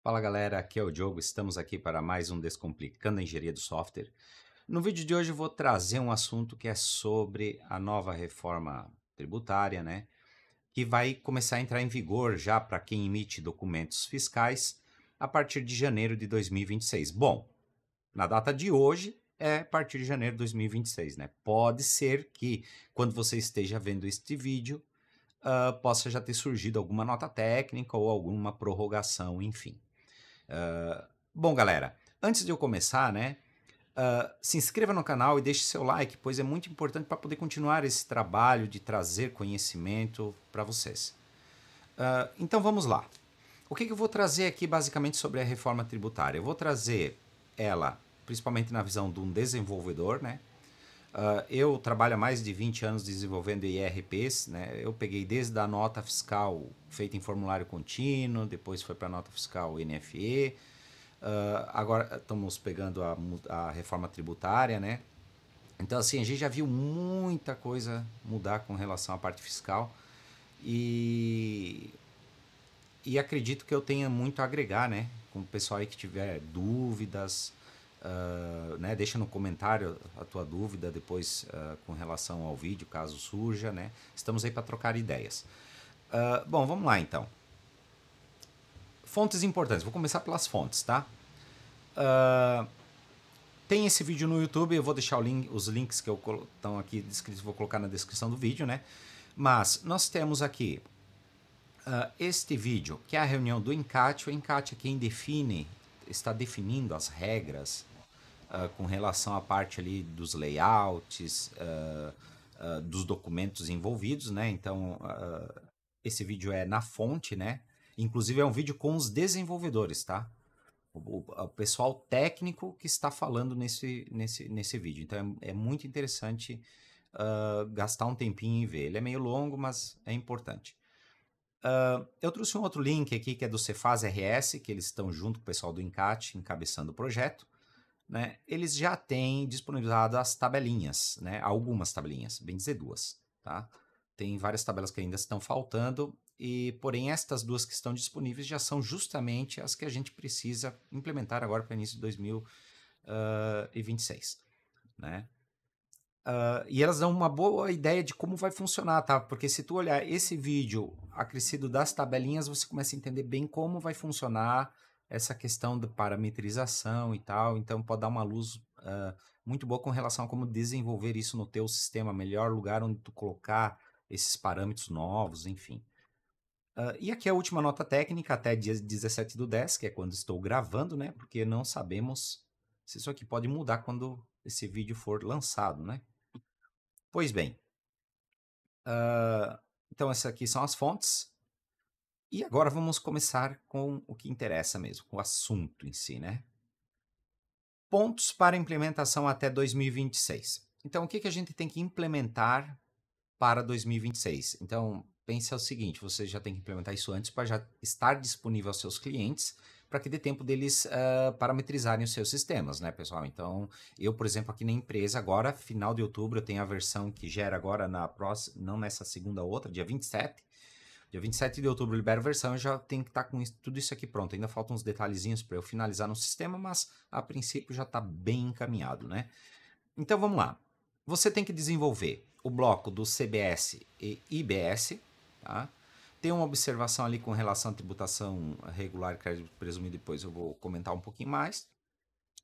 Fala galera, aqui é o Diogo, estamos aqui para mais um Descomplicando a Engenharia do Software. No vídeo de hoje eu vou trazer um assunto que é sobre a nova reforma tributária, né? Que vai começar a entrar em vigor já para quem emite documentos fiscais a partir de janeiro de 2026. Bom, na data de hoje é a partir de janeiro de 2026, né? Pode ser que quando você esteja vendo este vídeo, possa já ter surgido alguma nota técnica ou alguma prorrogação, enfim. Bom, galera, antes de eu começar, né, se inscreva no canal e deixe seu like, pois é muito importante para poder continuar esse trabalho de trazer conhecimento para vocês. Então vamos lá. O que eu vou trazer aqui basicamente sobre a reforma tributária? Eu vou trazer ela principalmente na visão de um desenvolvedor, né? Eu trabalho há mais de 20 anos desenvolvendo IRPs, né? Eu peguei desde a nota fiscal feita em formulário contínuo, depois foi para a nota fiscal NFE, agora estamos pegando a reforma tributária, né? Então, assim, a gente já viu muita coisa mudar com relação à parte fiscal e, e acredito que eu tenha muito a agregar, né? Com o pessoal aí que tiver dúvidas, né? Deixa no comentário a tua dúvida depois com relação ao vídeo, caso surja, né? Estamos aí para trocar ideias. Bom, vamos lá então. Fontes importantes. Vou começar pelas fontes, tá? Tem esse vídeo no YouTube, eu vou deixar os links que estão aqui descritos, vou colocar na descrição do vídeo, né? Mas nós temos aqui este vídeo, que é a reunião do ENCAT. O ENCAT é quem está definindo as regras com relação à parte ali dos layouts, dos documentos envolvidos, né? Então, esse vídeo é na fonte, né? Inclusive é um vídeo com os desenvolvedores, tá? O pessoal técnico que está falando nesse vídeo. Então é muito interessante gastar um tempinho e ver. Ele é meio longo, mas é importante. Eu trouxe um outro link aqui que é do Cefaz RS, que eles estão junto com o pessoal do ENCAT, encabeçando o projeto. Né? Eles já têm disponibilizado as tabelinhas, né? Algumas tabelinhas, bem dizer duas. Tá? Tem várias tabelas que ainda estão faltando, porém estas duas que estão disponíveis já são justamente as que a gente precisa implementar agora para o início de 2026. Né? E elas dão uma boa ideia de como vai funcionar, tá? Porque se tu olhar esse vídeo acrescido das tabelinhas, você começa a entender bem como vai funcionar essa questão da parametrização e tal. Então pode dar uma luz muito boa com relação a como desenvolver isso no teu sistema, melhor lugar onde tu colocar esses parâmetros novos, enfim. E aqui a última nota técnica, até dia 17/10, que é quando estou gravando, né? Porque não sabemos se isso aqui pode mudar quando esse vídeo for lançado, né? Pois bem, então essas aqui são as fontes. E agora vamos começar com o que interessa mesmo, com o assunto em si, né? Pontos para implementação até 2026. Então, o que a gente tem que implementar para 2026? Então, pense o seguinte, você já tem que implementar isso antes para já estar disponível aos seus clientes, para que dê tempo deles parametrizarem os seus sistemas, né, pessoal? Então, eu, por exemplo, aqui na empresa, agora, final de outubro, eu tenho a versão que gera agora na próxima, não nessa segunda outra, dia 27. Dia 27 de outubro eu libero a versão, eu já tenho que estar com tudo isso aqui pronto. Ainda faltam uns detalhezinhos para eu finalizar no sistema, mas a princípio já está bem encaminhado, né? Então vamos lá. Você tem que desenvolver o bloco do CBS e IBS, tá? Tem uma observação ali com relação à tributação regular e crédito presumido, depois eu vou comentar um pouquinho mais.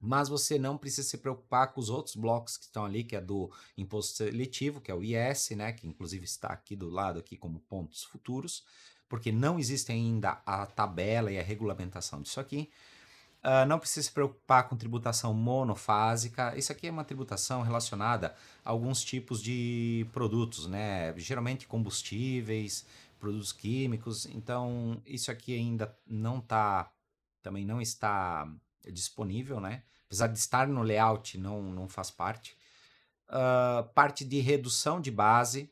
Mas você não precisa se preocupar com os outros blocos que estão ali, que é do imposto seletivo, que é o IS, né, que inclusive está aqui do lado aqui como pontos futuros, porque não existe ainda a tabela e a regulamentação disso aqui. Não precisa se preocupar com tributação monofásica. Isso aqui é uma tributação relacionada a alguns tipos de produtos, né? Geralmente combustíveis, produtos químicos. Então, isso aqui ainda também não está disponível, né? Apesar de estar no layout, não faz parte. Parte de redução de base.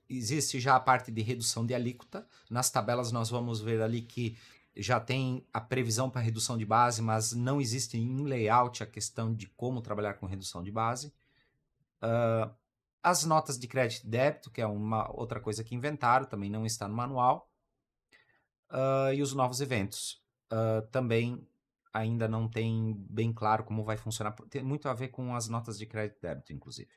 Existe já a parte de redução de alíquota. Nas tabelas nós vamos ver ali que já tem a previsão para redução de base, mas não existe em layout a questão de como trabalhar com redução de base. As notas de crédito e débito, que é uma outra coisa que inventaram, também não está no manual. E os novos eventos. também ainda não tem bem claro como vai funcionar. Tem muito a ver com as notas de crédito e débito, inclusive.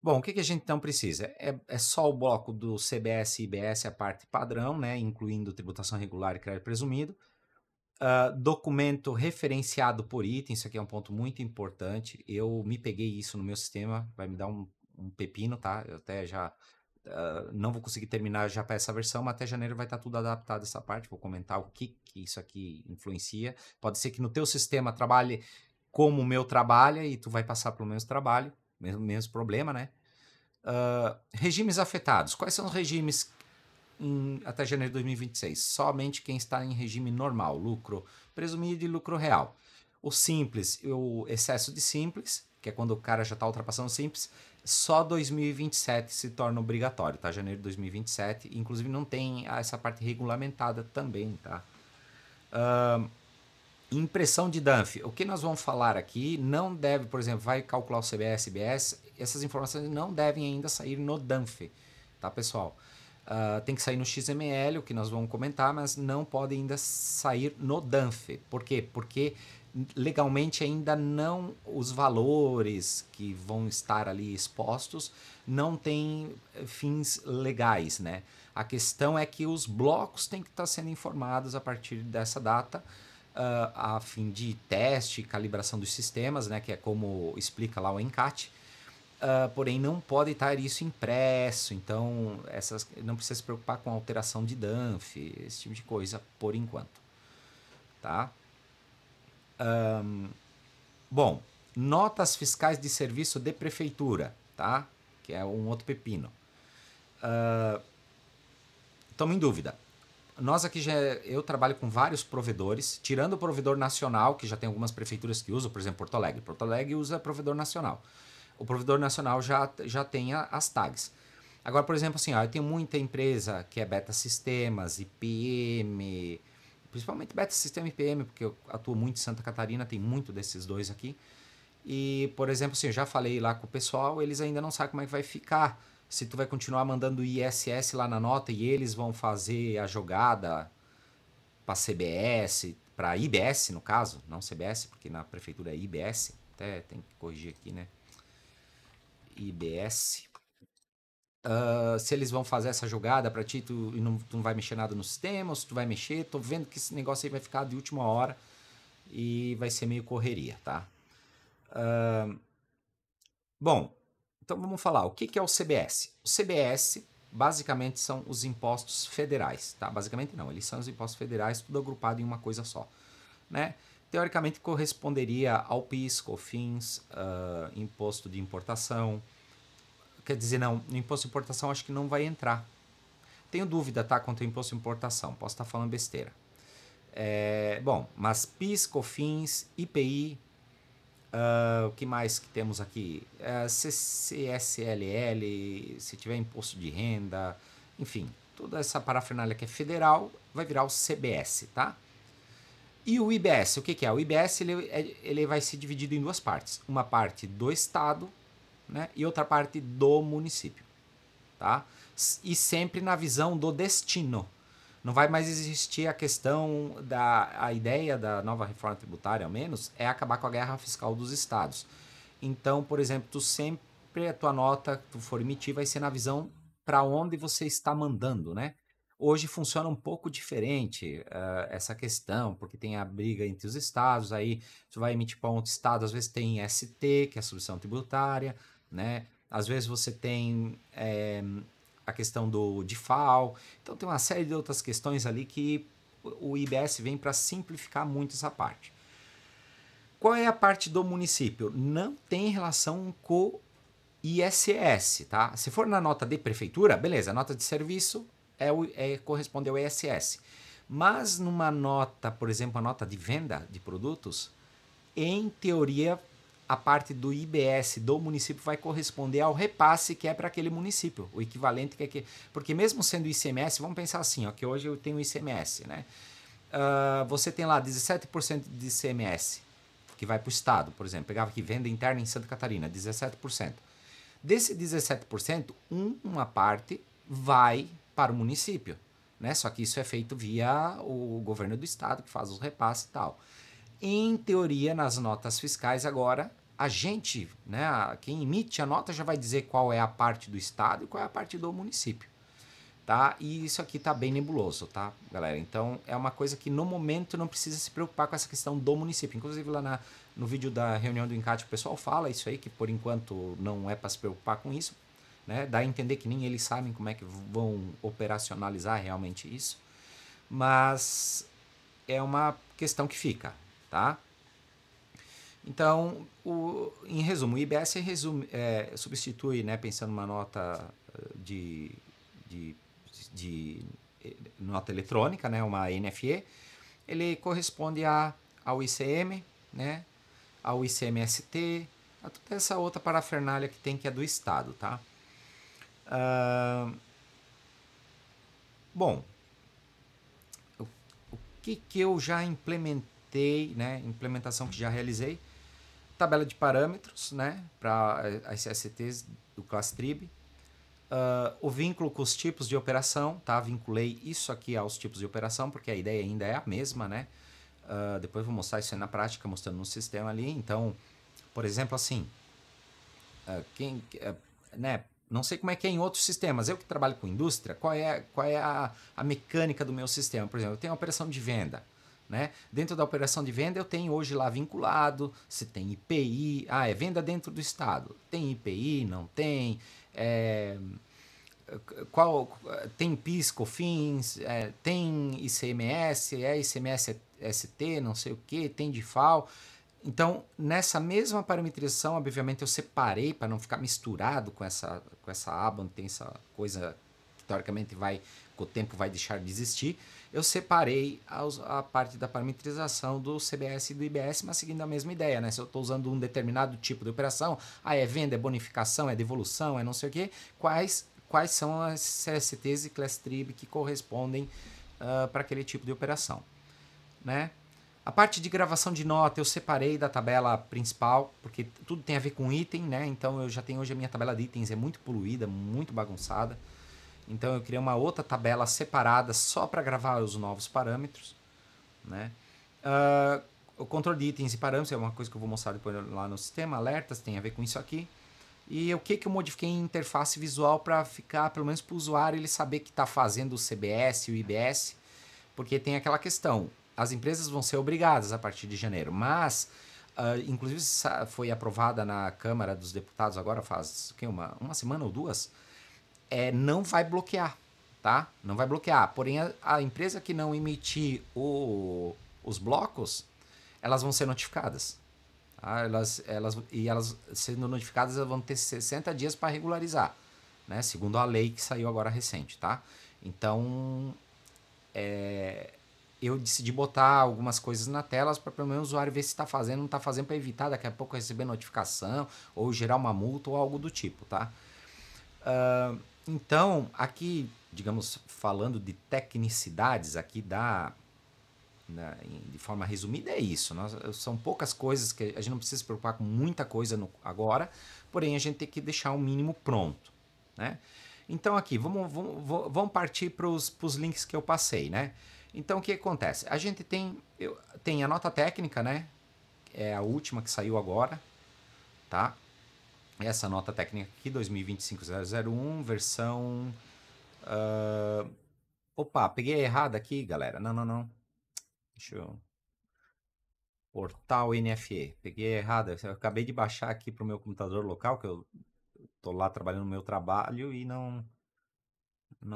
Bom, o que a gente então precisa? É só o bloco do CBS e IBS, a parte padrão, né, incluindo tributação regular e crédito presumido. Documento referenciado por item, isso aqui é um ponto muito importante. Eu me peguei isso no meu sistema, vai me dar um pepino, tá? Eu até já não vou conseguir terminar já para essa versão, mas até janeiro vai estar tudo adaptado essa parte. Vou comentar o que isso aqui influencia. Pode ser que no teu sistema trabalhe como o meu trabalha e tu vai passar pelo mesmo trabalho, mesmo problema, né? Regimes afetados. Quais são os regimes até janeiro de 2026? Somente quem está em regime normal, lucro presumido e lucro real. O simples, o excesso de simples, que é quando o cara já está ultrapassando o simples, só 2027 se torna obrigatório, tá? Janeiro de 2027. Inclusive não tem essa parte regulamentada também, tá? Impressão de DANF. O que nós vamos falar aqui não deve, por exemplo, vai calcular o CBS, IBS, essas informações não devem ainda sair no DANF, tá, pessoal? Tem que sair no XML, o que nós vamos comentar, mas não pode ainda sair no DANF. Por quê? Porque legalmente ainda não, os valores que vão estar ali expostos não têm fins legais, né? A questão é que os blocos têm que estar sendo informados a partir dessa data, a fim de teste e calibração dos sistemas, né, que é como explica lá o ENCAT. Porém, não pode estar isso impresso, então não precisa se preocupar com alteração de DANF, esse tipo de coisa, por enquanto. Tá? Bom, notas fiscais de serviço de prefeitura, tá? Que é um outro pepino. Toma em dúvida. Nós aqui eu trabalho com vários provedores, tirando o provedor nacional, que já tem algumas prefeituras que usam, por exemplo, Porto Alegre. Porto Alegre usa provedor nacional. O provedor nacional já tem as tags. Agora, por exemplo, assim, eu tenho muita empresa que é Beta Sistemas, IPM, principalmente Beta Sistema e IPM, porque eu atuo muito em Santa Catarina, tem muito desses dois aqui. E, por exemplo, assim, eu já falei lá com o pessoal, eles ainda não sabem como é que vai ficar. Se tu vai continuar mandando ISS lá na nota e eles vão fazer a jogada para CBS, para IBS no caso, não CBS, porque na prefeitura é IBS, até tem que corrigir aqui, né? IBS. Se eles vão fazer essa jogada para ti, tu não vai mexer nada no sistema, ou se tu vai mexer, tô vendo que esse negócio aí vai ficar de última hora e vai ser meio correria, tá? Bom, então vamos falar, o que é o CBS? O CBS basicamente são os impostos federais, tá? Basicamente não, eles são os impostos federais, tudo agrupado em uma coisa só, né? Teoricamente corresponderia ao PIS, COFINS, imposto de importação. Quer dizer, não, no imposto de importação acho que não vai entrar. Tenho dúvida, tá, quanto ao imposto de importação, posso estar falando besteira. Bom, mas PIS, COFINS, IPI, o que mais que temos aqui? CCSLL, se tiver imposto de renda, enfim, toda essa parafernália que é federal vai virar o CBS, tá? E o IBS, o que é? O IBS ele vai ser dividido em duas partes. Uma parte do estado, né, e outra parte do município, tá? E sempre na visão do destino. Não vai mais existir a questão a ideia da nova reforma tributária, ao menos, é acabar com a guerra fiscal dos estados. Então, por exemplo, a tua nota que tu for emitir vai ser na visão para onde você está mandando, né? Hoje funciona um pouco diferente essa questão, porque tem a briga entre os estados, aí tu vai emitir para outro estado, às vezes tem ST, que é a substituição tributária, né? Às vezes você tem a questão do DIFAL, então tem uma série de outras questões ali que o IBS vem para simplificar muito essa parte. Qual é a parte do município? Não tem relação com ISS, tá? Se for na nota de prefeitura, beleza, a nota de serviço corresponde ao ISS. Mas numa nota, por exemplo, a nota de venda de produtos, em teoria, a parte do IBS do município vai corresponder ao repasse que é para aquele município, o equivalente que é porque mesmo sendo ICMS, vamos pensar assim, ó, que hoje eu tenho ICMS, né? Você tem lá 17% de ICMS que vai para o estado, por exemplo, pegava aqui venda interna em Santa Catarina, 17%. Desse 17%, uma parte vai para o município. né? Só que isso é feito via o governo do estado, que faz os repasses e tal. Em teoria, nas notas fiscais agora, a gente, né, quem emite a nota já vai dizer qual é a parte do estado e qual é a parte do município, tá? E isso aqui tá bem nebuloso, tá, galera? Então é uma coisa que no momento não precisa se preocupar com essa questão do município. Inclusive lá no vídeo da reunião do Encate o pessoal fala isso aí, que por enquanto não é para se preocupar com isso, né? Dá a entender que nem eles sabem como é que vão operacionalizar realmente isso, mas é uma questão que fica, tá? Então, em resumo, o IBS substitui, né, pensando numa nota de, de, de nota eletrônica, né, uma NFE, ele corresponde ao ICM, né, ao ICMST, a toda essa outra parafernália que tem que é do Estado, tá? Bom, o, o que eu já implementei, né, implementação que já realizei, tabela de parâmetros, né, para as CSTs do ClassTrib, o vínculo com os tipos de operação, tá? Vinculei isso aqui aos tipos de operação, porque a ideia ainda é a mesma, né? Depois vou mostrar isso aí na prática, mostrando no sistema ali. Então, por exemplo, assim, né? Não sei como é que é em outros sistemas. Eu que trabalho com indústria, qual é a mecânica do meu sistema? Por exemplo, eu tenho a operação de venda. Né? Dentro da operação de venda, eu tenho hoje lá vinculado se tem IPI. Ah, é venda dentro do estado. Tem IPI? Não tem? Qual tem PIS, COFINS, tem ICMS, ICMS ST, não sei o que, tem DIFAL. Então, nessa mesma parametrização, obviamente eu separei para não ficar misturado com essa aba, onde tem essa coisa que teoricamente vai, com o tempo vai deixar de existir. Eu separei a parte da parametrização do CBS e do IBS, mas seguindo a mesma ideia, né? Se eu estou usando um determinado tipo de operação, é venda, é bonificação, é devolução, é não sei o que, quais são as CSTs e Class Trib que correspondem para aquele tipo de operação, né? A parte de gravação de nota eu separei da tabela principal, porque tudo tem a ver com item, né? Então eu já tenho hoje a minha tabela de itens, é muito poluída, muito bagunçada. Então eu criei uma outra tabela separada só para gravar os novos parâmetros, né? O controle de itens e parâmetros é uma coisa que eu vou mostrar depois lá no sistema, alertas, tem a ver com isso aqui. E o que eu modifiquei em interface visual para ficar, pelo menos para o usuário, ele saber que está fazendo o CBS e o IBS, porque tem aquela questão, as empresas vão ser obrigadas a partir de janeiro, mas, inclusive foi aprovada na Câmara dos Deputados agora faz uma semana ou duas, não vai bloquear, tá? Não vai bloquear, porém a empresa que não emitir os blocos, elas vão ser notificadas. Tá? Elas sendo notificadas, elas vão ter 60 dias para regularizar, né? Segundo a lei que saiu agora recente, tá? Então, eu decidi botar algumas coisas na tela para pelo menos o usuário ver se está fazendo ou não está fazendo, para evitar daqui a pouco receber notificação ou gerar uma multa ou algo do tipo, tá? Então, aqui, digamos, falando de tecnicidades aqui de forma resumida, é isso. São poucas coisas que a gente não precisa se preocupar com muita coisa agora, porém a gente tem que deixar o mínimo pronto, né? Então aqui, vamos partir para os links que eu passei, né? Então o que acontece? A gente tem a nota técnica, né? É a última que saiu agora, tá? Essa nota técnica aqui, 2025-001, versão... Opa, peguei errado aqui, galera. Não. Deixa eu... Portal NFE. Peguei errado. Eu acabei de baixar aqui para o meu computador local, que eu tô lá trabalhando no meu trabalho e não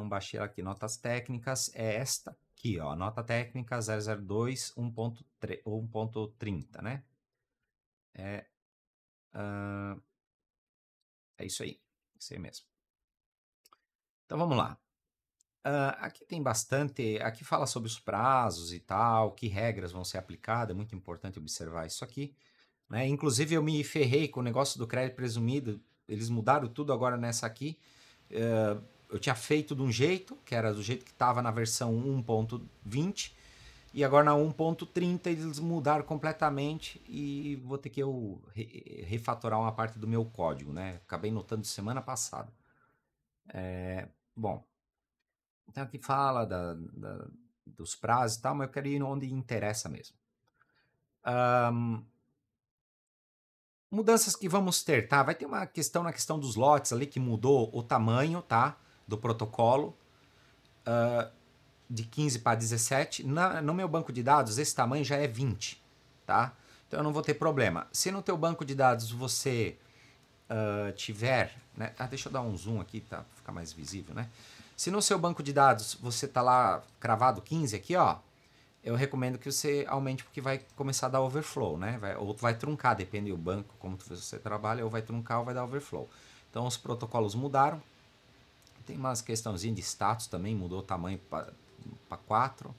baixei aqui. Notas técnicas é esta aqui, ó. Nota técnica 002 1.30, né? É isso aí. Isso aí mesmo. Então vamos lá. Aqui tem bastante. Aqui fala sobre os prazos e tal, que regras vão ser aplicadas. É muito importante observar isso aqui. Né? Inclusive, eu me ferrei com o negócio do crédito presumido. Eles mudaram tudo agora nessa aqui. Eu tinha feito de um jeito, que era do jeito que estava na versão 1.20, e agora na 1.30 eles mudaram completamente e vou ter que refatorar uma parte do meu código, né? Acabei notando semana passada. Bom, Então aqui fala dos prazos e tal, mas eu quero ir onde interessa mesmo. Mudanças que vamos ter, tá? Vai ter uma questão na questão dos lotes ali que mudou o tamanho, tá? Do protocolo de 15 para 17. No meu banco de dados, esse tamanho já é 20, tá? Então eu não vou ter problema. Se no teu banco de dados você tiver, né? Deixa eu dar um zoom aqui, tá? Pra ficar mais visível, né? Se no seu banco de dados você tá lá cravado 15 aqui, ó, eu recomendo que você aumente porque vai começar a dar overflow, né? Ou vai truncar, depende do banco, como você trabalha, ou vai truncar ou vai dar overflow. Então os protocolos mudaram. Tem umas questãozinhas de status também, mudou o tamanho para 4.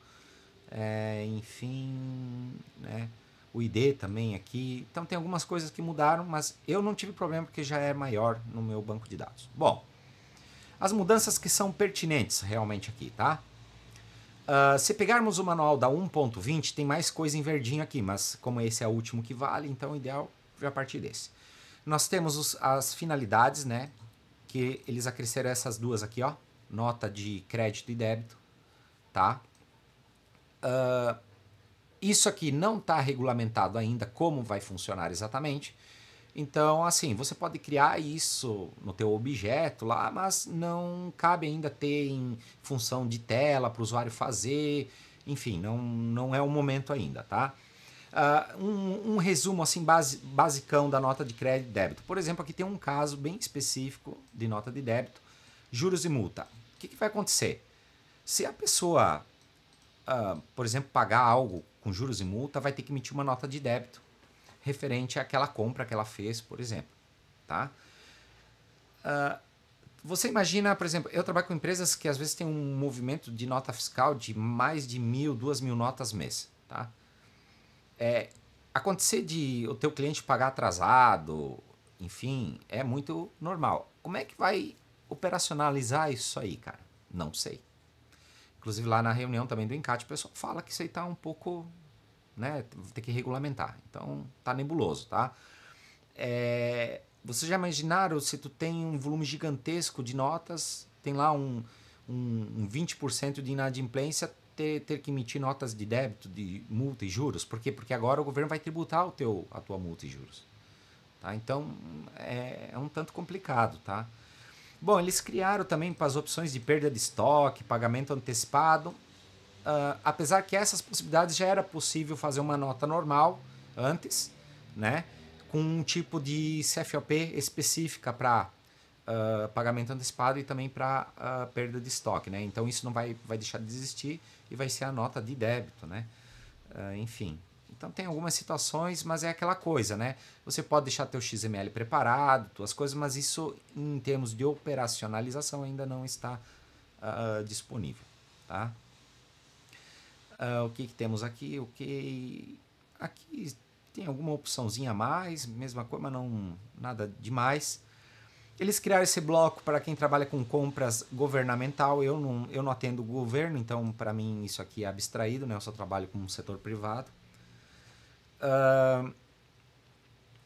Enfim, né? O ID também aqui. Então tem algumas coisas que mudaram, mas eu não tive problema porque já é maior no meu banco de dados. Bom, as mudanças que são pertinentes realmente aqui, tá? Se pegarmos o manual da 1.20, tem mais coisa em verdinho aqui, mas como esse é o último que vale, então o ideal é a partir desse. Nós temos as finalidades, né? Que eles acresceram essas duas aqui, ó. Nota de crédito e débito, tá? Isso aqui não está regulamentado ainda como vai funcionar exatamente. Então, assim, você pode criar isso no teu objeto lá, mas não cabe ainda ter em função de tela para o usuário fazer. Enfim, não é o momento ainda, tá? Um resumo assim basicão da nota de crédito e débito. Por exemplo, aqui tem um caso bem específico de nota de débito, juros e multa. O que vai acontecer? Se a pessoa, por exemplo, pagar algo com juros e multa, vai ter que emitir uma nota de débito referente àquela compra que ela fez, por exemplo, tá? Você imagina, por exemplo, eu trabalho com empresas que às vezes tem um movimento de nota fiscal de mais de 1.000, 2.000 notas mês, tá? Acontecer de o teu cliente pagar atrasado, enfim, é muito normal. Como é que vai operacionalizar isso aí, cara? Não sei. Inclusive lá na reunião também do Encate, o pessoal fala que isso aí tá um pouco, né, tem que regulamentar. Então tá nebuloso, tá? Vocês já imaginaram se tu tem um volume gigantesco de notas, tem lá um 20% de inadimplência, ter que emitir notas de débito, de multa e juros? Por quê? Porque agora o governo vai tributar a tua multa e juros. Tá? Então é um tanto complicado, tá? Bom, eles criaram também para as opções de perda de estoque, pagamento antecipado. Apesar que essas possibilidades já era possível fazer uma nota normal antes, né? Com um tipo de CFOP específica para pagamento antecipado e também para perda de estoque, né? Então isso não vai deixar de existir e vai ser a nota de débito, né? Enfim. Então tem algumas situações, mas é aquela coisa, né? Você pode deixar teu XML preparado, tuas coisas, mas isso em termos de operacionalização ainda não está disponível, tá? O que temos aqui? Aqui tem alguma opçãozinha a mais, mesma coisa, mas não nada demais. Eles criaram esse bloco para quem trabalha com compras governamental. Eu não atendo o governo, então para mim isso aqui é abstraído, né? Eu só trabalho com o setor privado.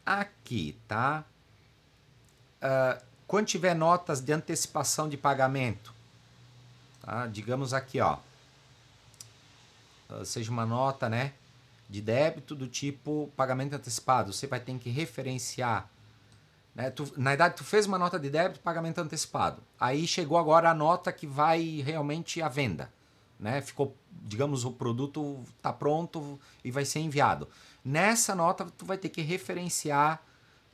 Aqui, tá? Quando tiver notas de antecipação de pagamento, tá? Digamos aqui, ó, seja uma nota, né, de débito do tipo pagamento antecipado, você vai ter que referenciar, né? Na verdade, tu fez uma nota de débito, pagamento antecipado. Aí chegou agora a nota que vai realmente à venda, né? Ficou, digamos, o produto está pronto e vai ser enviado. Nessa nota, tu vai ter que referenciar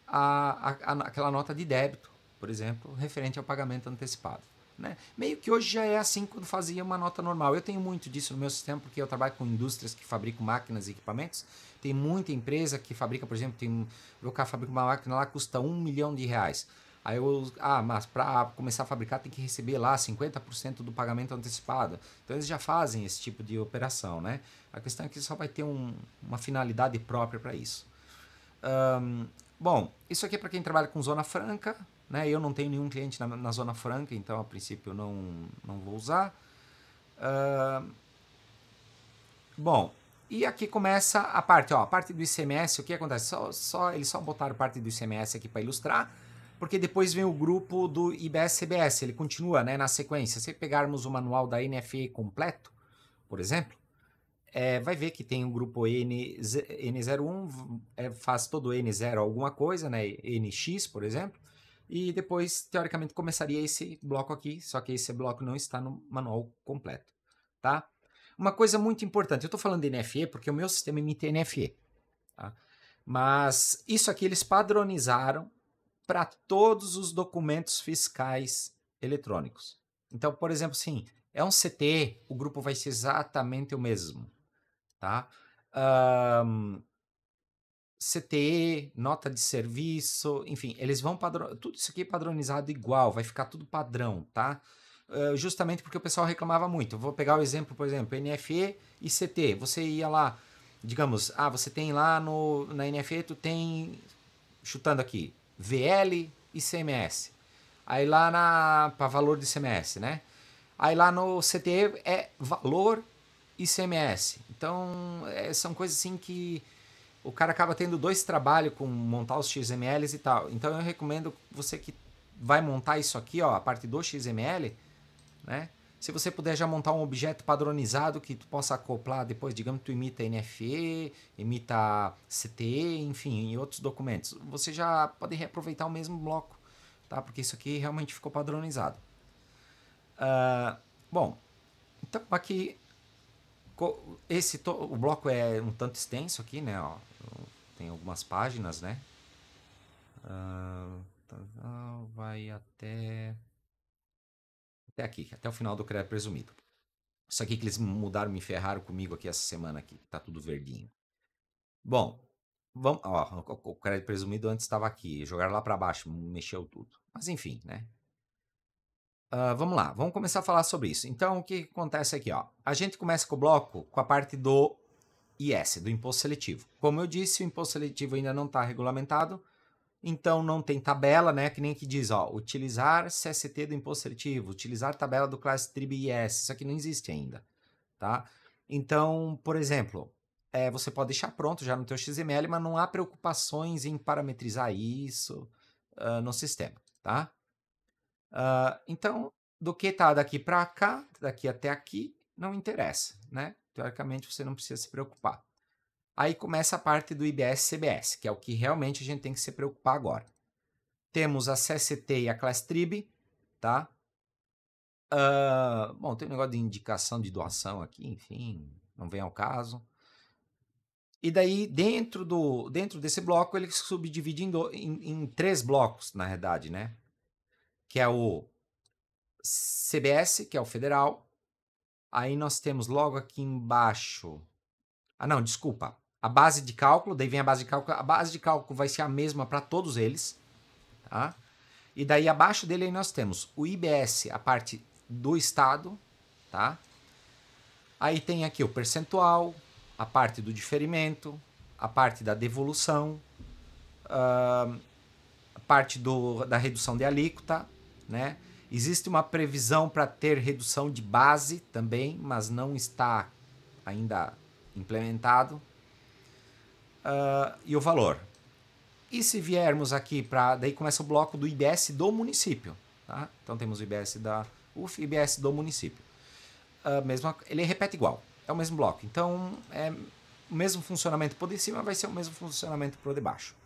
aquela nota de débito, por exemplo, referente ao pagamento antecipado. Né? Meio que hoje já é assim quando fazia uma nota normal. Eu tenho muito disso no meu sistema porque eu trabalho com indústrias que fabricam máquinas e equipamentos. Tem muita empresa que fabrica, por exemplo, o cara fabrica uma máquina lá que custa R$1 milhão. Aí mas para começar a fabricar tem que receber lá 50% do pagamento antecipado. Então eles já fazem esse tipo de operação, né? A questão é que só vai ter uma finalidade própria para isso. Bom, isso aqui é para quem trabalha com Zona Franca, né? Eu não tenho nenhum cliente na Zona Franca, então a princípio não vou usar. Bom, e aqui começa a parte do ICMS. O que acontece? Eles só botaram parte do ICMS aqui para ilustrar. porque depois vem o grupo do IBS-CBS, ele continua, né, na sequência. Se pegarmos o manual da NFE completo, por exemplo, vai ver que tem o grupo N01, faz todo N0 alguma coisa, né, NX, por exemplo, e depois, teoricamente, começaria esse bloco aqui, só que esse bloco não está no manual completo, tá? Uma coisa muito importante, eu estou falando de NFE porque o meu sistema imita NFE, tá? Mas isso aqui eles padronizaram para todos os documentos fiscais eletrônicos. Então, por exemplo, assim, é um CT, o grupo vai ser exatamente o mesmo, tá? CTE, nota de serviço, enfim, eles vão tudo isso aqui é padronizado igual, vai ficar tudo padrão, tá? Justamente porque o pessoal reclamava muito. Eu vou pegar o exemplo, por exemplo, NFE e CT. Você ia lá, digamos, você tem lá na NFE, tu tem, chutando aqui, VL e CMS. Aí lá para valor de CMS, né? Aí lá no CTE é valor e CMS. Então, são coisas assim que o cara acaba tendo dois trabalhos com montar os XMLs e tal. Então eu recomendo você que vai montar isso aqui, ó, a parte do XML, né? Se você puder já montar um objeto padronizado que tu possa acoplar depois, digamos que tu imita NFE, imita CTE, enfim, em outros documentos, você já pode reaproveitar o mesmo bloco, tá? Porque isso aqui realmente ficou padronizado. Bom, então aqui o bloco é um tanto extenso aqui, né? Ó, tem algumas páginas, né? Vai até aqui, até o final do crédito presumido. Isso aqui que eles mudaram, me ferraram comigo aqui essa semana aqui, tá tudo verdinho. Bom, vamos, ó, o crédito presumido antes estava aqui, jogaram lá para baixo, mexeu tudo. Mas enfim, né? Vamos lá, vamos começar a falar sobre isso. Então, o que acontece aqui, ó? A gente começa com o bloco com a parte do IS, do imposto seletivo. Como eu disse, o imposto seletivo ainda não está regulamentado, então não tem tabela, né? Que nem que diz, ó, utilizar CST do imposto seletivo, utilizar tabela do Classe Trib IS, isso aqui não existe ainda, tá? Então, por exemplo, você pode deixar pronto já no teu XML, mas não há preocupações em parametrizar isso no sistema, tá? Então, do que tá daqui para cá, daqui até aqui, não interessa, né? Teoricamente, você não precisa se preocupar. Aí começa a parte do IBS-CBS, que é o que realmente a gente tem que se preocupar agora. Temos a CST e a Class Trib, tá? Bom, tem um negócio de indicação de doação aqui, enfim, não vem ao caso. E daí, dentro desse bloco, ele se subdivide em três blocos, na verdade, né? Que é o CBS, que é o federal. Aí nós temos logo aqui embaixo... não, desculpa. A base de cálculo, daí vem a base de cálculo. A base de cálculo vai ser a mesma para todos eles, tá? E daí abaixo dele aí nós temos o IBS, a parte do estado, tá? Aí tem aqui o percentual, a parte do diferimento, a parte da devolução, a parte da redução de alíquota, né? Existe uma previsão para ter redução de base também, mas não está ainda implementado. E o valor. E se viermos aqui para... Daí começa o bloco do IBS do município. Tá? Então temos o IBS da UF e IBS do município. Ele repete igual. É o mesmo bloco. Então, o mesmo funcionamento por de cima vai ser o mesmo funcionamento por debaixo.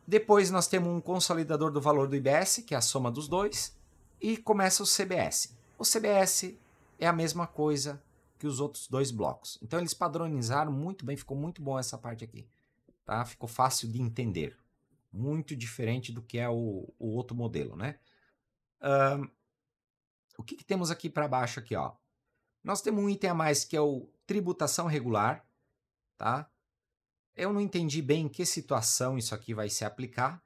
Depois nós temos um consolidador do valor do IBS, que é a soma dos dois. E começa o CBS. O CBS é a mesma coisa que os outros dois blocos. Então eles padronizaram muito bem, ficou muito bom essa parte aqui. Tá? Ficou fácil de entender. Muito diferente do que é o outro modelo, né? O que temos aqui para baixo aqui, ó? Nós temos um item a mais que é o tributação regular, tá? Eu não entendi bem em que situação isso aqui vai se aplicar,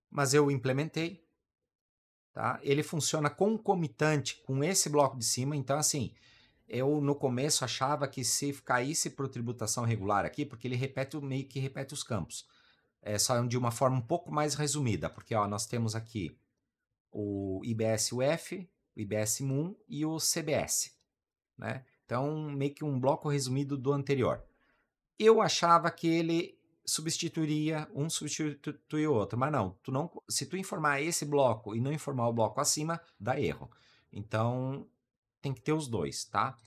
mas eu implementei, tá? Ele funciona concomitante com esse bloco de cima, então assim, eu no começo achava que se caísse para tributação regular aqui, porque ele meio que repete os campos. Só de uma forma um pouco mais resumida, porque ó, nós temos aqui o IBS-UF, o IBS-MUN e o CBS, né? Então, meio que um bloco resumido do anterior. Eu achava que ele substituiria um substitui o outro, mas não, se tu informar esse bloco e não informar o bloco acima, dá erro. Então tem que ter os dois, tá?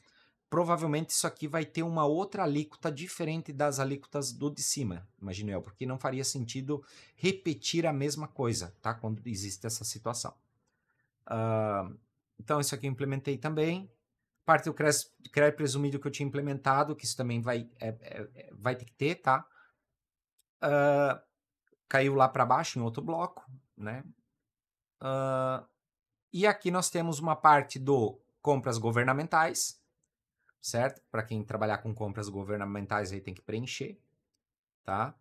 Provavelmente isso aqui vai ter uma outra alíquota diferente das alíquotas do de cima, imagino eu, porque não faria sentido repetir a mesma coisa, tá? Quando existe essa situação. Então isso aqui eu implementei também. Parte do crédito presumido que eu tinha implementado, que isso também vai ter que ter, tá? Caiu lá para baixo em outro bloco, né? E aqui nós temos uma parte do compras governamentais, certo? Para quem trabalhar com compras governamentais aí tem que preencher, tá?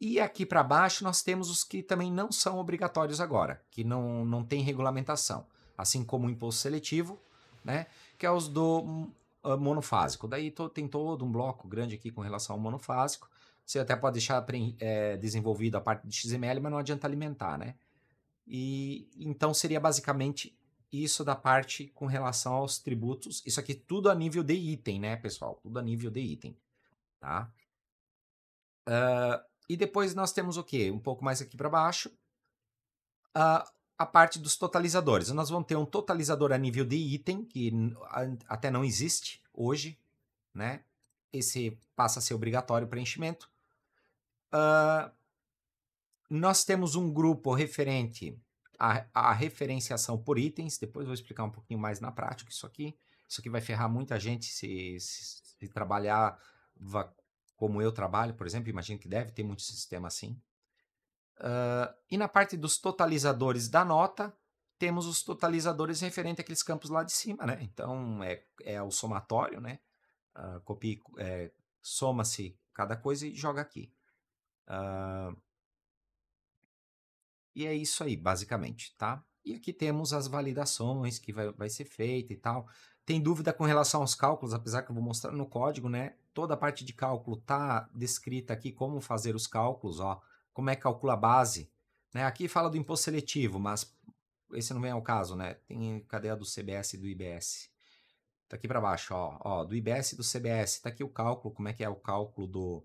E aqui para baixo nós temos os que também não são obrigatórios agora, que não tem regulamentação, assim como o imposto seletivo, né? Que é os do monofásico. Daí tem todo um bloco grande aqui com relação ao monofásico. Você até pode deixar desenvolvido a parte de XML, mas não adianta alimentar, né? E então seria basicamente isso da parte com relação aos tributos. Isso aqui tudo a nível de item, né, pessoal? Tudo a nível de item, tá? E depois nós temos o quê? Um pouco mais aqui para baixo, a parte dos totalizadores. Nós vamos ter um totalizador a nível de item, que até não existe hoje, né? Esse passa a ser obrigatório preenchimento. Nós temos um grupo referente à referenciação por itens. Depois eu vou explicar um pouquinho mais na prática isso aqui. Isso aqui vai ferrar muita gente se trabalhar como eu trabalho, por exemplo. Imagino que deve ter muito sistema assim. E na parte dos totalizadores da nota, temos os totalizadores referentes àqueles campos lá de cima, né? Então, é o somatório, né? Soma-se cada coisa e joga aqui. E é isso aí, basicamente, tá? E aqui temos as validações que vai ser feita e tal. Tem dúvida com relação aos cálculos, apesar que eu vou mostrar no código, né? Toda a parte de cálculo tá descrita aqui como fazer os cálculos, ó. Como é que calcula a base, né? Aqui fala do imposto seletivo, mas esse não vem ao caso, né? Cadê a do CBS e do IBS? Tá aqui para baixo, ó, do IBS e do CBS. Tá aqui o cálculo, como é que é o cálculo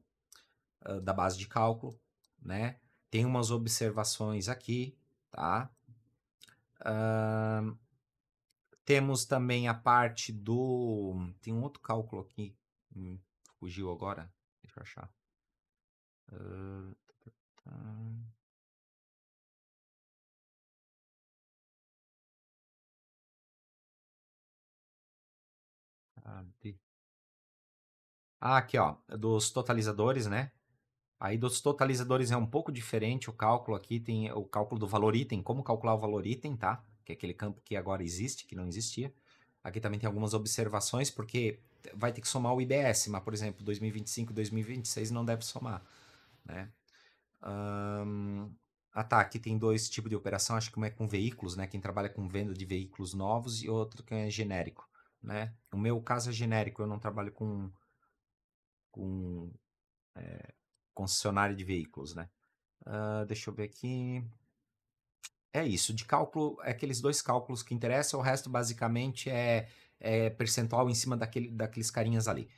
da base de cálculo, né? Tem umas observações aqui, tá? Temos também a parte do... Tem um outro cálculo aqui, fugiu agora, deixa eu achar. Aqui, ó, dos totalizadores, né? Aí dos totalizadores é um pouco diferente o cálculo aqui, tem o cálculo do valor item, como calcular o valor item, tá? Que é aquele campo que agora existe, que não existia. Aqui também tem algumas observações, porque vai ter que somar o IBS, mas, por exemplo, 2025 e 2026 não deve somar, né? Tá, aqui tem dois tipos de operação, acho que uma é com veículos, né? Quem trabalha com venda de veículos novos e outro que é genérico, né? O meu caso é genérico, eu não trabalho com concessionário de veículos, né? Deixa eu ver aqui. É isso, de cálculo, é aqueles dois cálculos que interessam, o resto basicamente é percentual em cima daqueles carinhas ali.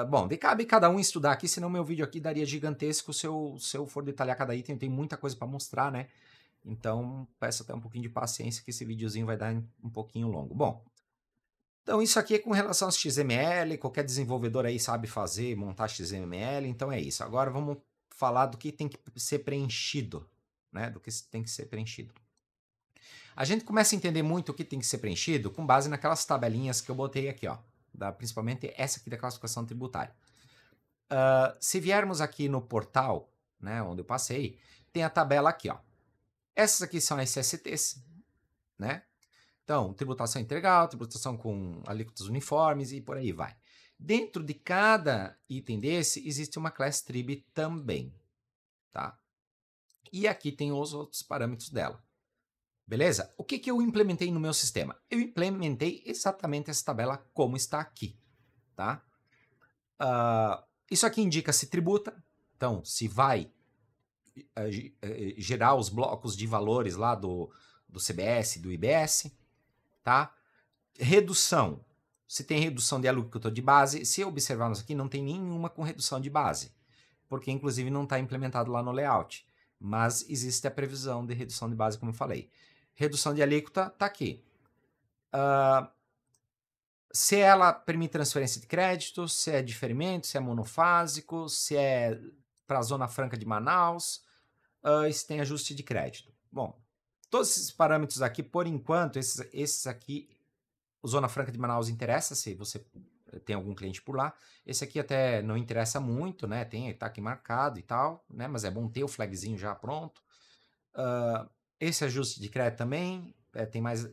Bom, cabe cada um estudar aqui, senão meu vídeo aqui daria gigantesco se eu for detalhar cada item, tem muita coisa para mostrar, né? Então, peço até um pouquinho de paciência que esse videozinho vai dar um pouquinho longo. Bom, então isso aqui é com relação aos XML, qualquer desenvolvedor aí sabe fazer, montar XML, então é isso. Agora vamos falar do que tem que ser preenchido, né? Do que tem que ser preenchido. A gente começa a entender muito o que tem que ser preenchido com base naquelas tabelinhas que eu botei aqui, ó. Principalmente essa aqui da classificação tributária. Se viermos aqui no portal, né, onde eu passei, tem a tabela aqui, ó. Essas aqui são as SSTs, né? Então, tributação integral, tributação com alíquotas uniformes e por aí vai. Dentro de cada item desse, existe uma class trib também, tá? E aqui tem os outros parâmetros dela. Beleza? O que eu implementei no meu sistema? Eu implementei exatamente essa tabela como está aqui, tá? Isso aqui indica se tributa, então se vai gerar os blocos de valores lá do CBS, do IBS, tá? Redução, se tem redução de alíquota de base, se observarmos aqui, não tem nenhuma com redução de base. porque inclusive não está implementado lá no layout. Mas existe a previsão de redução de base, como eu falei. Redução de alíquota está aqui. Se ela permite transferência de crédito, se é diferimento, se é monofásico, se é para a Zona Franca de Manaus, se tem ajuste de crédito. Bom, todos esses parâmetros aqui, por enquanto, esses aqui, o Zona Franca de Manaus interessa, se você tem algum cliente por lá. Esse aqui até não interessa muito, né? Tá aqui marcado e tal, né? Mas é bom ter o flagzinho já pronto. Esse ajuste de crédito também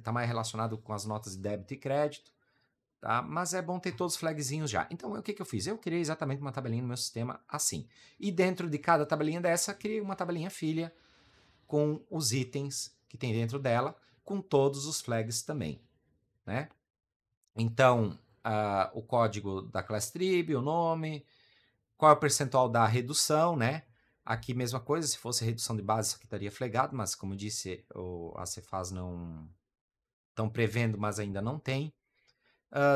tá mais relacionado com as notas de débito e crédito. Tá? Mas é bom ter todos os flagzinhos já. Então, o que eu fiz? Eu criei exatamente uma tabelinha no meu sistema assim. E dentro de cada tabelinha dessa, criei uma tabelinha filha com os itens que tem dentro dela, com todos os flags também. Né? Então, o código da class trib, o nome, qual é o percentual da redução, né? Aqui mesma coisa, se fosse redução de base, isso aqui estaria flagado, mas como eu disse, a Cefaz não estão prevendo, mas ainda não tem.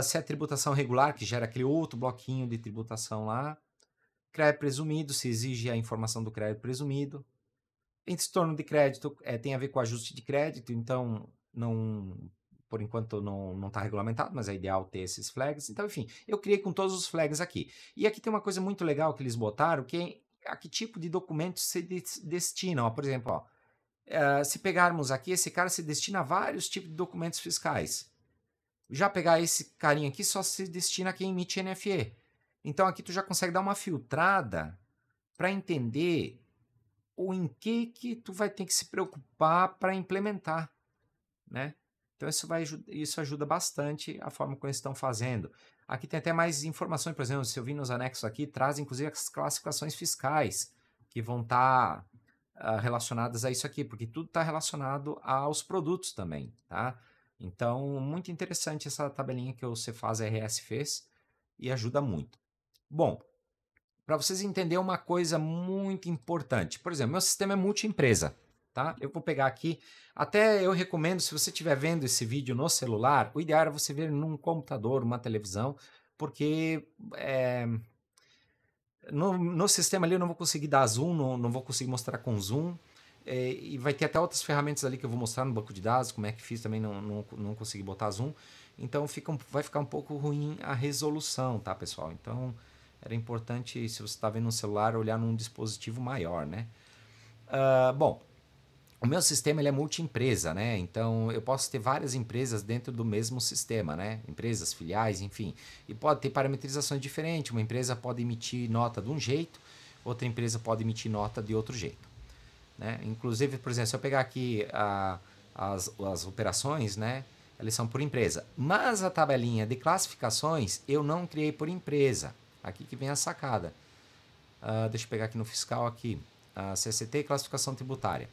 Se é tributação regular, que gera aquele outro bloquinho de tributação lá. Crédito presumido, se exige a informação do crédito presumido. Em estorno de crédito tem a ver com ajuste de crédito, então por enquanto não está regulamentado, mas é ideal ter esses flags. Então, enfim, eu criei com todos os flags aqui. E aqui tem uma coisa muito legal que eles botaram, que é a que tipo de documentos se destinam. Por exemplo, se pegarmos aqui, esse cara se destina a vários tipos de documentos fiscais. Já pegar esse carinha aqui só se destina a quem emite NFE. Então aqui tu já consegue dar uma filtrada para entender o em que tu vai ter que se preocupar para implementar, né? Então isso ajuda bastante a forma como eles estão fazendo. Aqui tem até mais informações, por exemplo, se eu vir nos anexos aqui, traz inclusive as classificações fiscais que vão estar relacionadas a isso aqui, porque tudo está relacionado aos produtos também, tá? Então, muito interessante essa tabelinha que o Cefaz RS fez e ajuda muito. Bom, para vocês entenderem uma coisa muito importante, por exemplo, meu sistema é multi-empresa, tá? Eu vou pegar aqui, até eu recomendo, se você estiver vendo esse vídeo no celular, o ideal é você ver num computador, uma televisão, porque no sistema ali eu não vou conseguir dar zoom, não vou conseguir mostrar com zoom, e vai ter até outras ferramentas ali que eu vou mostrar no banco de dados, como é que fiz também, não consegui botar zoom, então vai ficar um pouco ruim a resolução, tá, pessoal? Então era importante, se você está vendo no celular, olhar num dispositivo maior, né? Bom, o meu sistema ele é multi-empresa, né? Então eu posso ter várias empresas dentro do mesmo sistema, né? Empresas, filiais, enfim. E pode ter parametrizações diferentes. Uma empresa pode emitir nota de um jeito, outra empresa pode emitir nota de outro jeito, né? Inclusive, por exemplo, se eu pegar aqui as operações, né? Elas são por empresa. Mas a tabelinha de classificações eu não criei por empresa. Aqui que vem a sacada. Deixa eu pegar aqui no fiscal aqui. CCT e classificação tributária.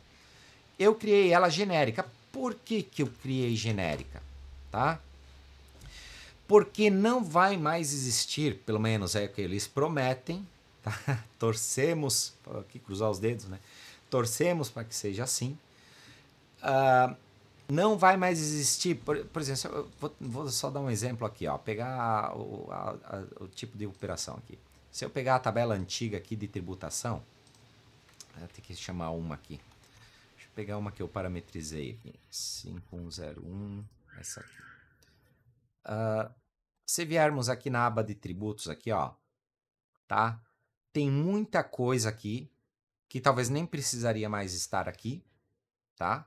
Eu criei ela genérica. Por que eu criei genérica? Tá? Porque não vai mais existir, pelo menos é o que eles prometem, tá? Torcemos, aqui cruzar os dedos, né? Torcemos para que seja assim. Não vai mais existir, por exemplo, vou só dar um exemplo aqui, ó, pegar o tipo de operação aqui. Se eu pegar a tabela antiga aqui de tributação, eu tenho que chamar uma aqui. Deixa eu pegar uma que eu parametrizei aqui, 5101, essa aqui. Se viermos aqui na aba de tributos aqui, ó, tá? Tem muita coisa aqui que talvez nem precisaria mais estar aqui, tá?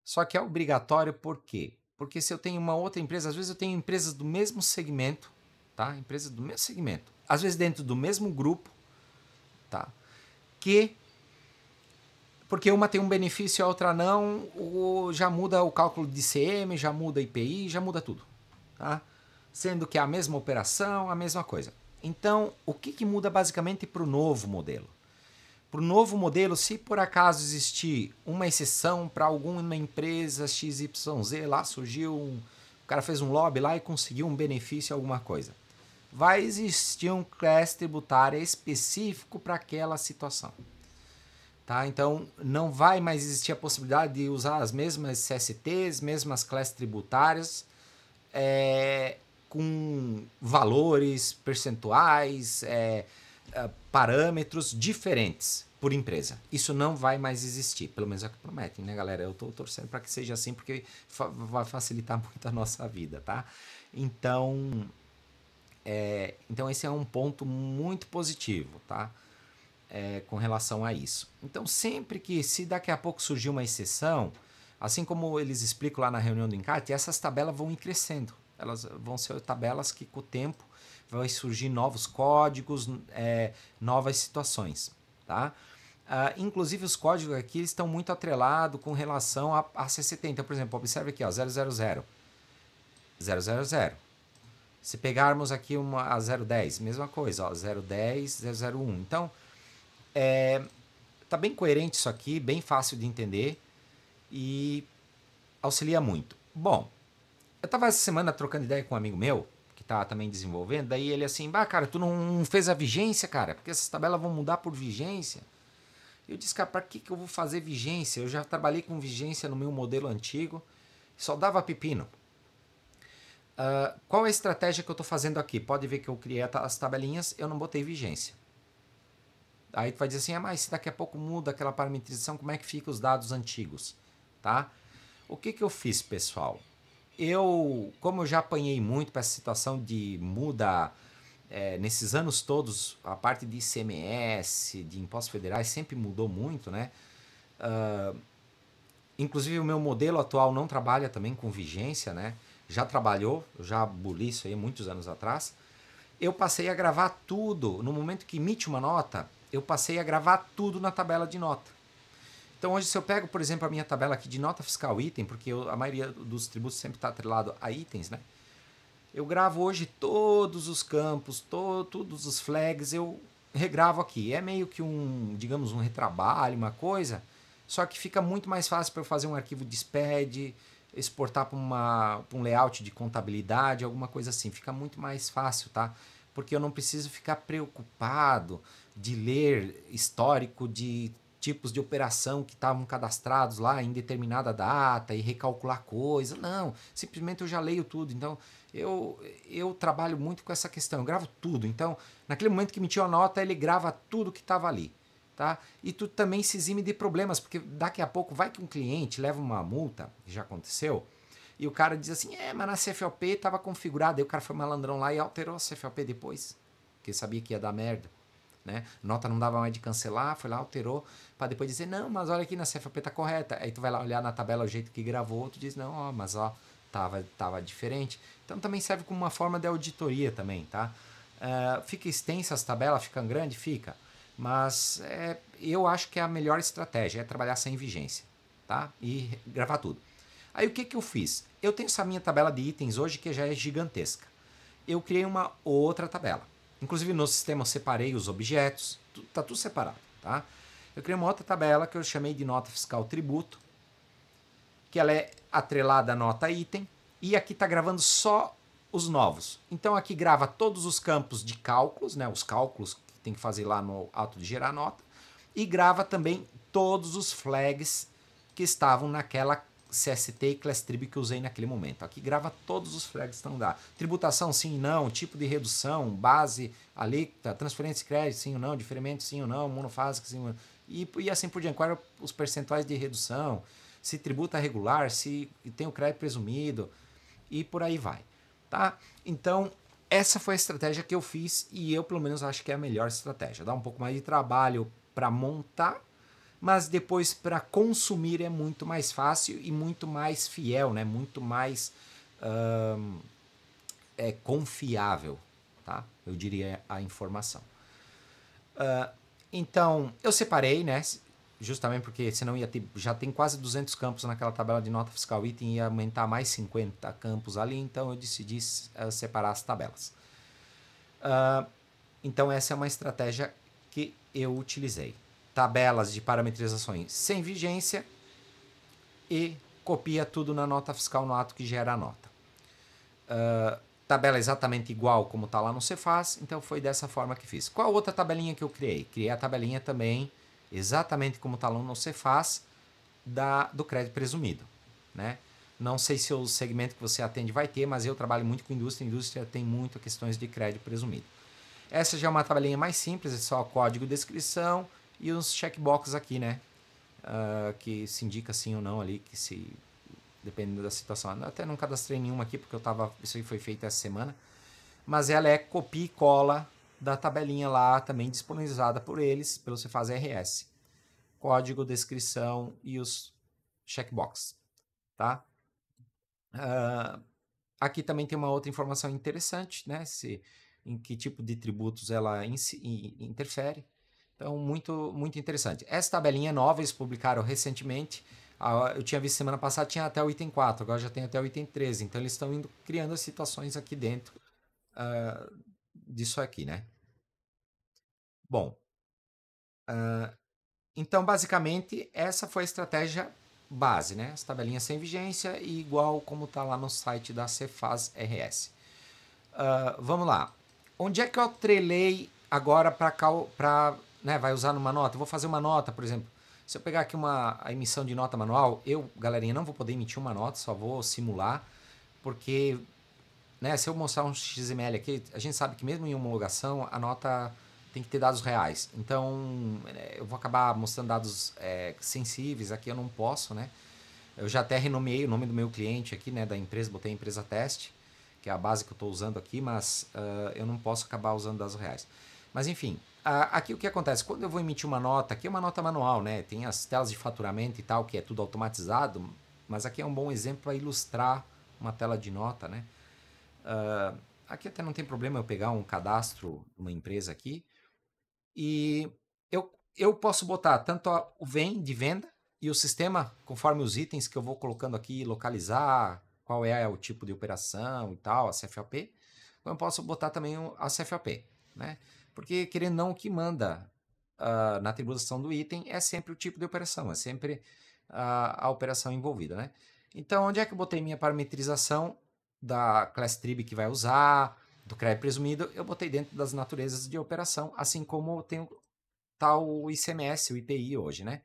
Só que é obrigatório por quê? Porque se eu tenho uma outra empresa, às vezes eu tenho empresas do mesmo segmento, tá? Empresas do mesmo segmento, às vezes dentro do mesmo grupo, tá? Porque uma tem um benefício e a outra não, já muda o cálculo de ICM, já muda IPI, já muda tudo, tá? Sendo que é a mesma operação, a mesma coisa. Então, o que muda basicamente para o novo modelo? Para o novo modelo, se por acaso existir uma exceção para alguma empresa XYZ, lá surgiu, o cara fez um lobby lá e conseguiu um benefício, alguma coisa. Vai existir um class tributário específico para aquela situação. Tá? Então, não vai mais existir a possibilidade de usar as mesmas CSTs, mesmas classes tributárias, com valores percentuais, parâmetros diferentes por empresa. Isso não vai mais existir, pelo menos é o que prometem, né, galera? Eu estou torcendo para que seja assim, porque vai facilitar muito a nossa vida, tá? Então, então esse é um ponto muito positivo, tá? Com relação a isso. Então, sempre que, se daqui a pouco surgir uma exceção, assim como eles explicam lá na reunião do encarte, essas tabelas vão ir crescendo. Elas vão ser tabelas que, com o tempo, vai surgir novos códigos, novas situações, tá? Inclusive, os códigos aqui estão muito atrelados com relação a CCT. Então, por exemplo, observe aqui, ó, 000, 000. Se pegarmos aqui a 010, mesma coisa, ó, 010, 001. Então, tá bem coerente isso aqui, bem fácil de entender e auxilia muito. Bom, eu tava essa semana trocando ideia com um amigo meu, que tá também desenvolvendo, daí ele assim, cara, tu não fez a vigência, cara? Porque essas tabelas vão mudar por vigência. Eu disse, cara, pra que eu vou fazer vigência? Eu já trabalhei com vigência no meu modelo antigo, só dava pepino. Qual é a estratégia que eu tô fazendo aqui? Pode ver que eu criei as tabelinhas, eu não botei vigência. Aí tu vai dizer assim, mas se daqui a pouco muda aquela parametrização, como é que fica os dados antigos? Tá? O que eu fiz, pessoal? Como eu já apanhei muito para essa situação de muda, nesses anos todos, a parte de ICMS, de impostos federais, sempre mudou muito, né? Inclusive o meu modelo atual não trabalha também com vigência, né? Já trabalhou, eu já aboli isso aí muitos anos atrás. Eu passei a gravar tudo, no momento que emite uma nota, eu passei a gravar tudo na tabela de nota. Então hoje, se eu pego, por exemplo, a minha tabela aqui de nota fiscal item, porque a maioria dos tributos sempre está atrelado a itens, né? Eu gravo hoje todos os campos, todos os flags, eu regravo aqui. É meio que digamos, um retrabalho, uma coisa, só que fica muito mais fácil para eu fazer um arquivo de SPED, exportar para um layout de contabilidade, alguma coisa assim. Fica muito mais fácil, tá? Porque eu não preciso ficar preocupado de ler histórico de tipos de operação que estavam cadastrados lá em determinada data e recalcular coisa. Não, simplesmente eu já leio tudo. Então, eu trabalho muito com essa questão. Eu gravo tudo. Então, naquele momento que emitiu a nota, ele grava tudo que estava ali. Tá? E tu também se exime de problemas, porque daqui a pouco vai que um cliente leva uma multa, que já aconteceu, e o cara diz assim, mas na CFOP estava configurado. Aí o cara foi malandrão lá e alterou a CFOP depois, porque sabia que ia dar merda. Né? Nota não dava mais de cancelar, foi lá, alterou, para depois dizer, não, mas olha aqui, na CFOP tá correta. Aí tu vai lá olhar na tabela o jeito que gravou, tu diz, não, mas tava diferente. Então também serve como uma forma de auditoria também, tá? Fica extensa as tabelas, ficam grandes? Fica. Mas eu acho que a melhor estratégia é trabalhar sem vigência, tá? E gravar tudo. Aí o que eu fiz? Eu tenho essa minha tabela de itens hoje que já é gigantesca. Eu criei uma outra tabela. Inclusive no sistema eu separei os objetos, tá tudo separado, tá? Eu criei uma outra tabela que eu chamei de nota fiscal tributo, que ela é atrelada à nota item, e aqui está gravando só os novos. Então aqui grava todos os campos de cálculos, né? Os cálculos que tem que fazer lá no ato de gerar nota, e grava também todos os flags que estavam naquela CST e Class Trib que eu usei naquele momento. Aqui grava todos os flags que estão lá. Tributação, sim ou não, tipo de redução, base, alíquota, transferência de crédito, sim ou não, diferimento, sim ou não, monofásico, sim ou não, e assim por diante. Quais os percentuais de redução, se tributa regular, se tem o crédito presumido, e por aí vai. Tá? Então, essa foi a estratégia que eu fiz e eu, pelo menos, acho que é a melhor estratégia. Dá um pouco mais de trabalho para montar, mas depois para consumir é muito mais fácil e muito mais fiel, né? Muito mais confiável, tá? Eu diria a informação. Então, eu separei, né? Justamente porque senão ia ter, já tem quase 200 campos naquela tabela de nota fiscal item, ia aumentar mais 50 campos ali, então eu decidi separar as tabelas. Então essa é uma estratégia que eu utilizei. Tabelas de parametrizações sem vigência e copia tudo na nota fiscal no ato que gera a nota. Tabela exatamente igual como está lá no Cefaz, então foi dessa forma que fiz. Qual outra tabelinha que eu criei? Criei a tabelinha também, exatamente como está lá no Cefaz, do crédito presumido. Né? Não sei se o segmento que você atende vai ter, mas eu trabalho muito com indústria, a indústria tem muito questões de crédito presumido. Essa já é uma tabelinha mais simples, é só código, descrição e os checkboxes aqui, né? Que se indica sim ou não ali, que se dependendo da situação. Eu até não cadastrei nenhuma aqui porque isso aí foi feito essa semana, mas ela é copia e cola da tabelinha lá, também disponibilizada por eles, pelo Cefaz RS. Código, descrição e os checkbox, tá? Aqui também tem uma outra informação interessante, né? Em que tipo de tributos ela interfere. Então, muito interessante. Essa tabelinha é nova, eles publicaram recentemente. Eu tinha visto semana passada, tinha até o item 4, agora já tem até o item 13. Então, eles estão criando as situações aqui dentro disso aqui, né? Bom, então, basicamente, essa foi a estratégia base, né? As tabelinhas sem vigência e igual como está lá no site da Cefaz RS. Vamos lá. Onde é que eu atrelei agora para né, vai usar numa nota? Eu vou fazer uma nota, por exemplo. Se eu pegar aqui a emissão de nota manual, galerinha, não vou poder emitir uma nota, só vou simular, porque né, se eu mostrar um XML aqui, a gente sabe que mesmo em homologação, a nota tem que ter dados reais. Então, eu vou acabar mostrando dados sensíveis, aqui eu não posso, né? Eu já até renomeei o nome do meu cliente aqui, né, da empresa, botei a empresa teste, que é a base que eu estou usando aqui, mas eu não posso acabar usando dados reais. Mas enfim, aqui o que acontece? Quando eu vou emitir uma nota, aqui é uma nota manual, né? Tem as telas de faturamento e tal, que é tudo automatizado, mas aqui é um bom exemplo para ilustrar uma tela de nota, né? Aqui até não tem problema eu pegar um cadastro de uma empresa aqui e eu posso botar tanto o VEM de venda e o sistema, conforme os itens que eu vou colocando aqui, localizar qual é o tipo de operação e tal, a CFOP, ou eu posso botar também a CFOP, né? Porque, querendo ou não, o que manda na tributação do item é sempre o tipo de operação, é sempre a operação envolvida, né? Então, onde é que eu botei minha parametrização da class trib que vai usar, do crédito presumido, eu botei dentro das naturezas de operação, assim como tem o tal ICMS, o IPI hoje, né?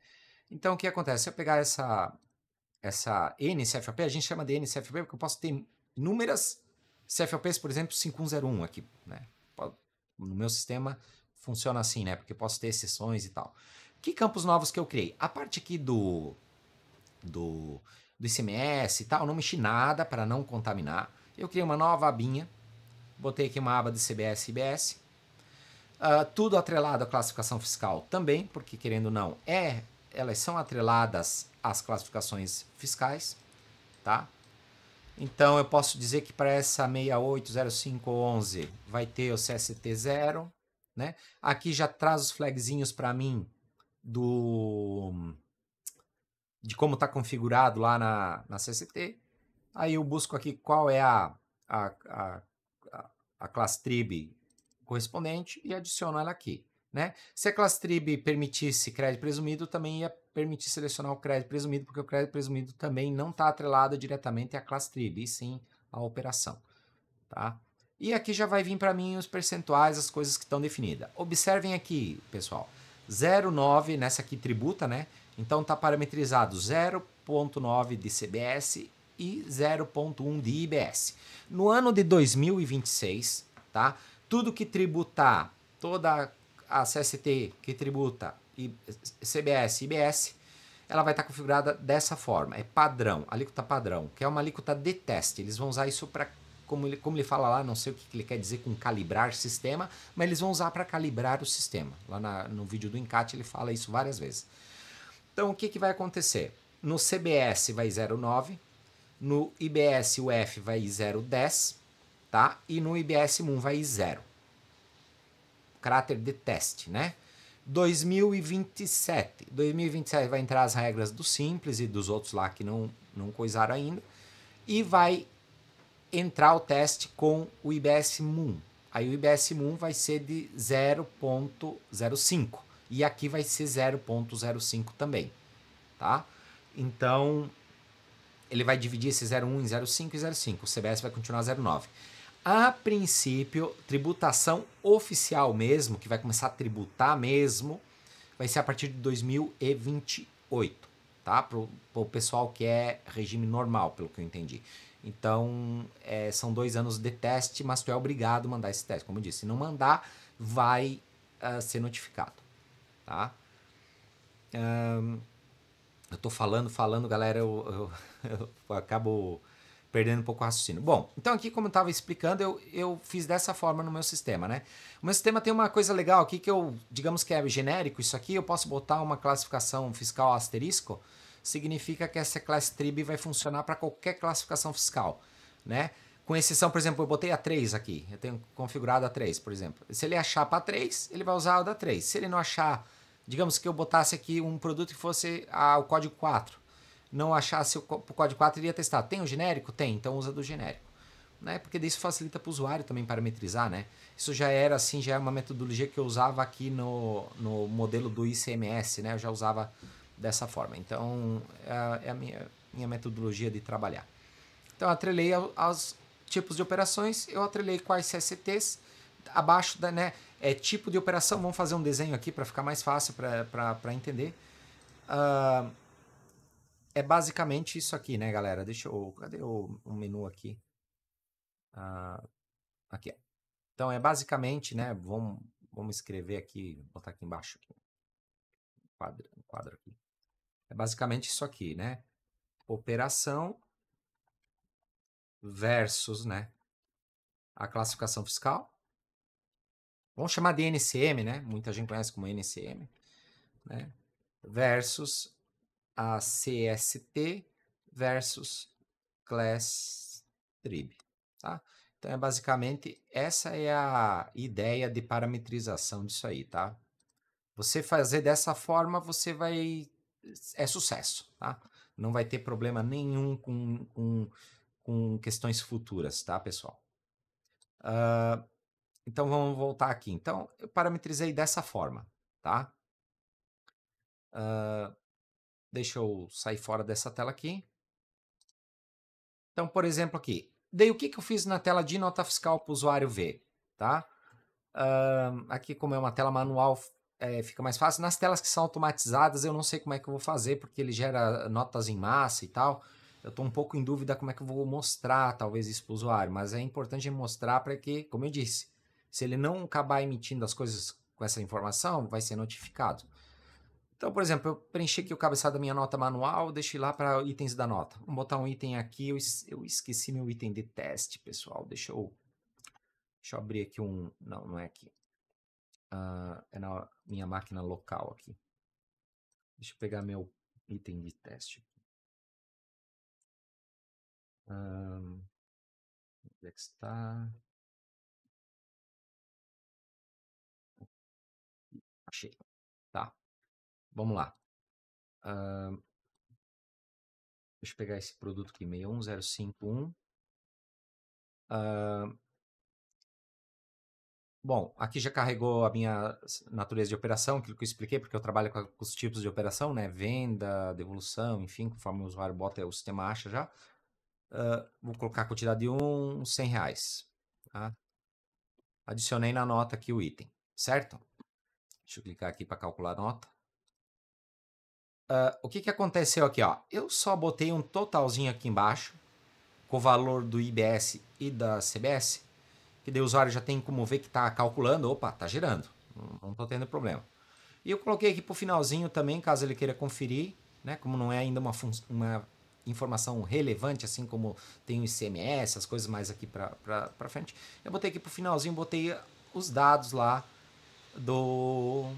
Então, o que acontece? Se eu pegar essa NCFOP, a gente chama de NCFOP porque eu posso ter inúmeras CFOPs, por exemplo, 5101 aqui, né? No meu sistema funciona assim, né? Porque eu posso ter exceções e tal. Que campos novos que eu criei? A parte aqui do ICMS e tal, não mexi nada para não contaminar. Eu criei uma nova abinha, botei aqui uma aba de CBS e IBS. Tudo atrelado à classificação fiscal também, porque querendo ou não, elas são atreladas às classificações fiscais, tá? Então eu posso dizer que para essa 680511 vai ter o CST 0, né? Aqui já traz os flagzinhos para mim de como está configurado lá na CST. Aí eu busco aqui qual é a class trib correspondente e adiciono ela aqui, né? Se a class trib permitisse crédito presumido, também ia permitir selecionar o crédito presumido, porque o crédito presumido também não está atrelado diretamente à class trib, e sim à operação, tá? E aqui já vai vir para mim os percentuais, as coisas que estão definidas. Observem aqui, pessoal, 0,9 nessa aqui tributa, né? Então está parametrizado 0,9 de CBS e 0,1 de IBS. No ano de 2026, tá? Tudo que tributar, toda a CST que tributa CBS e IBS, ela vai estar configurada dessa forma. É padrão, alíquota padrão, que é uma alíquota de teste. Eles vão usar isso para, como ele fala lá, não sei o que ele quer dizer com calibrar sistema, mas eles vão usar para calibrar o sistema. Lá no vídeo do Encate ele fala isso várias vezes. Então o que vai acontecer? No CBS vai 0,9, no IBS UF vai 0,10, tá? E no IBS MUN vai 0. Caráter de teste, né? 2027 vai entrar as regras do Simples e dos outros lá que não coisaram ainda. E vai entrar o teste com o IBS MUN. Aí o IBS MUN vai ser de 0,05. E aqui vai ser 0,05 também, tá? Então, ele vai dividir esse 0,1 em 0,5 e 0,5. O CBS vai continuar 0,9. A princípio, tributação oficial mesmo, que vai começar a tributar mesmo, vai ser a partir de 2028, tá? Para o pessoal que é regime normal, pelo que eu entendi. Então, são 2 anos de teste, mas tu é obrigado a mandar esse teste. Como eu disse, se não mandar, vai ser notificado, tá? Eu tô falando, galera, eu acabo perdendo um pouco o raciocínio. Bom, então aqui, como eu estava explicando, eu fiz dessa forma no meu sistema, né? O meu sistema tem uma coisa legal aqui que eu, digamos que é genérico isso aqui, eu posso botar uma classificação fiscal asterisco, significa que essa class trib vai funcionar para qualquer classificação fiscal, né? Com exceção, por exemplo, eu botei a 3 aqui, eu tenho configurado a 3, por exemplo. Se ele achar para 3, ele vai usar a da 3. Se ele não achar, digamos que eu botasse aqui um produto que fosse o código 4, não achasse o código 4, iria testar. Tem o genérico? Tem, então usa do genérico. Né? Porque isso facilita para o usuário também parametrizar, né? Isso já era assim, já é uma metodologia que eu usava aqui no modelo do ICMS, né? Eu já usava dessa forma. Então, é a minha metodologia de trabalhar. Então, eu atrelei aos tipos de operações, eu atrelei quais CSTs, abaixo da, né? Tipo de operação, vamos fazer um desenho aqui para ficar mais fácil para entender. É basicamente isso aqui, né, galera? Deixa eu. Cadê o menu aqui? Aqui. Então é basicamente, né? Vamos escrever aqui, botar aqui embaixo. Aqui, um quadro aqui. É basicamente isso aqui, né? Operação versus, né? A classificação fiscal. Vamos chamar de NCM, né? Muita gente conhece como NCM, né? Versus a CST versus Class Trib, tá? Então, é basicamente, essa é a ideia de parametrização disso aí, tá? Você fazer dessa forma, você vai... É sucesso, tá? Não vai ter problema nenhum com questões futuras, tá, pessoal? Então, vamos voltar aqui. Então, eu parametrizei dessa forma, tá? Deixa eu sair fora dessa tela aqui. Então, por exemplo, aqui. Daí, o que eu fiz na tela de nota fiscal para o usuário ver, tá? Aqui, como é uma tela manual, fica mais fácil. Nas telas que são automatizadas, eu não sei como é que eu vou fazer, porque ele gera notas em massa e tal. Eu estou um pouco em dúvida como é que eu vou mostrar, talvez, isso para o usuário. Mas é importante mostrar para que, como eu disse, se ele não acabar emitindo as coisas com essa informação, vai ser notificado. Então, por exemplo, eu preenchi aqui o cabeçado da minha nota manual, deixei lá para itens da nota. Vamos botar um item aqui, eu esqueci meu item de teste, pessoal. Deixa eu abrir aqui um... Não, não é aqui. É na minha máquina local aqui. Deixa eu pegar meu item de teste. Onde é que está? Achei. Tá. Vamos lá. Deixa eu pegar esse produto aqui, 61051. Bom, aqui já carregou a minha natureza de operação, aquilo que eu expliquei, porque eu trabalho com os tipos de operação, né? Venda, devolução, enfim, conforme o usuário bota, o sistema acha já. Vou colocar a quantidade de R$100. Tá? Adicionei na nota aqui o item, certo? Deixa eu clicar aqui para calcular a nota. O que aconteceu aqui? Ó? Eu só botei um totalzinho aqui embaixo, com o valor do IBS e da CBS, que daí o usuário já tem como ver que está calculando. Opa, está gerando, não estou tendo problema. E eu coloquei aqui para o finalzinho também, caso ele queira conferir, né? Como não é ainda uma informação relevante, assim como tem o ICMS, as coisas mais aqui para frente. Eu botei aqui para o finalzinho, botei os dados lá do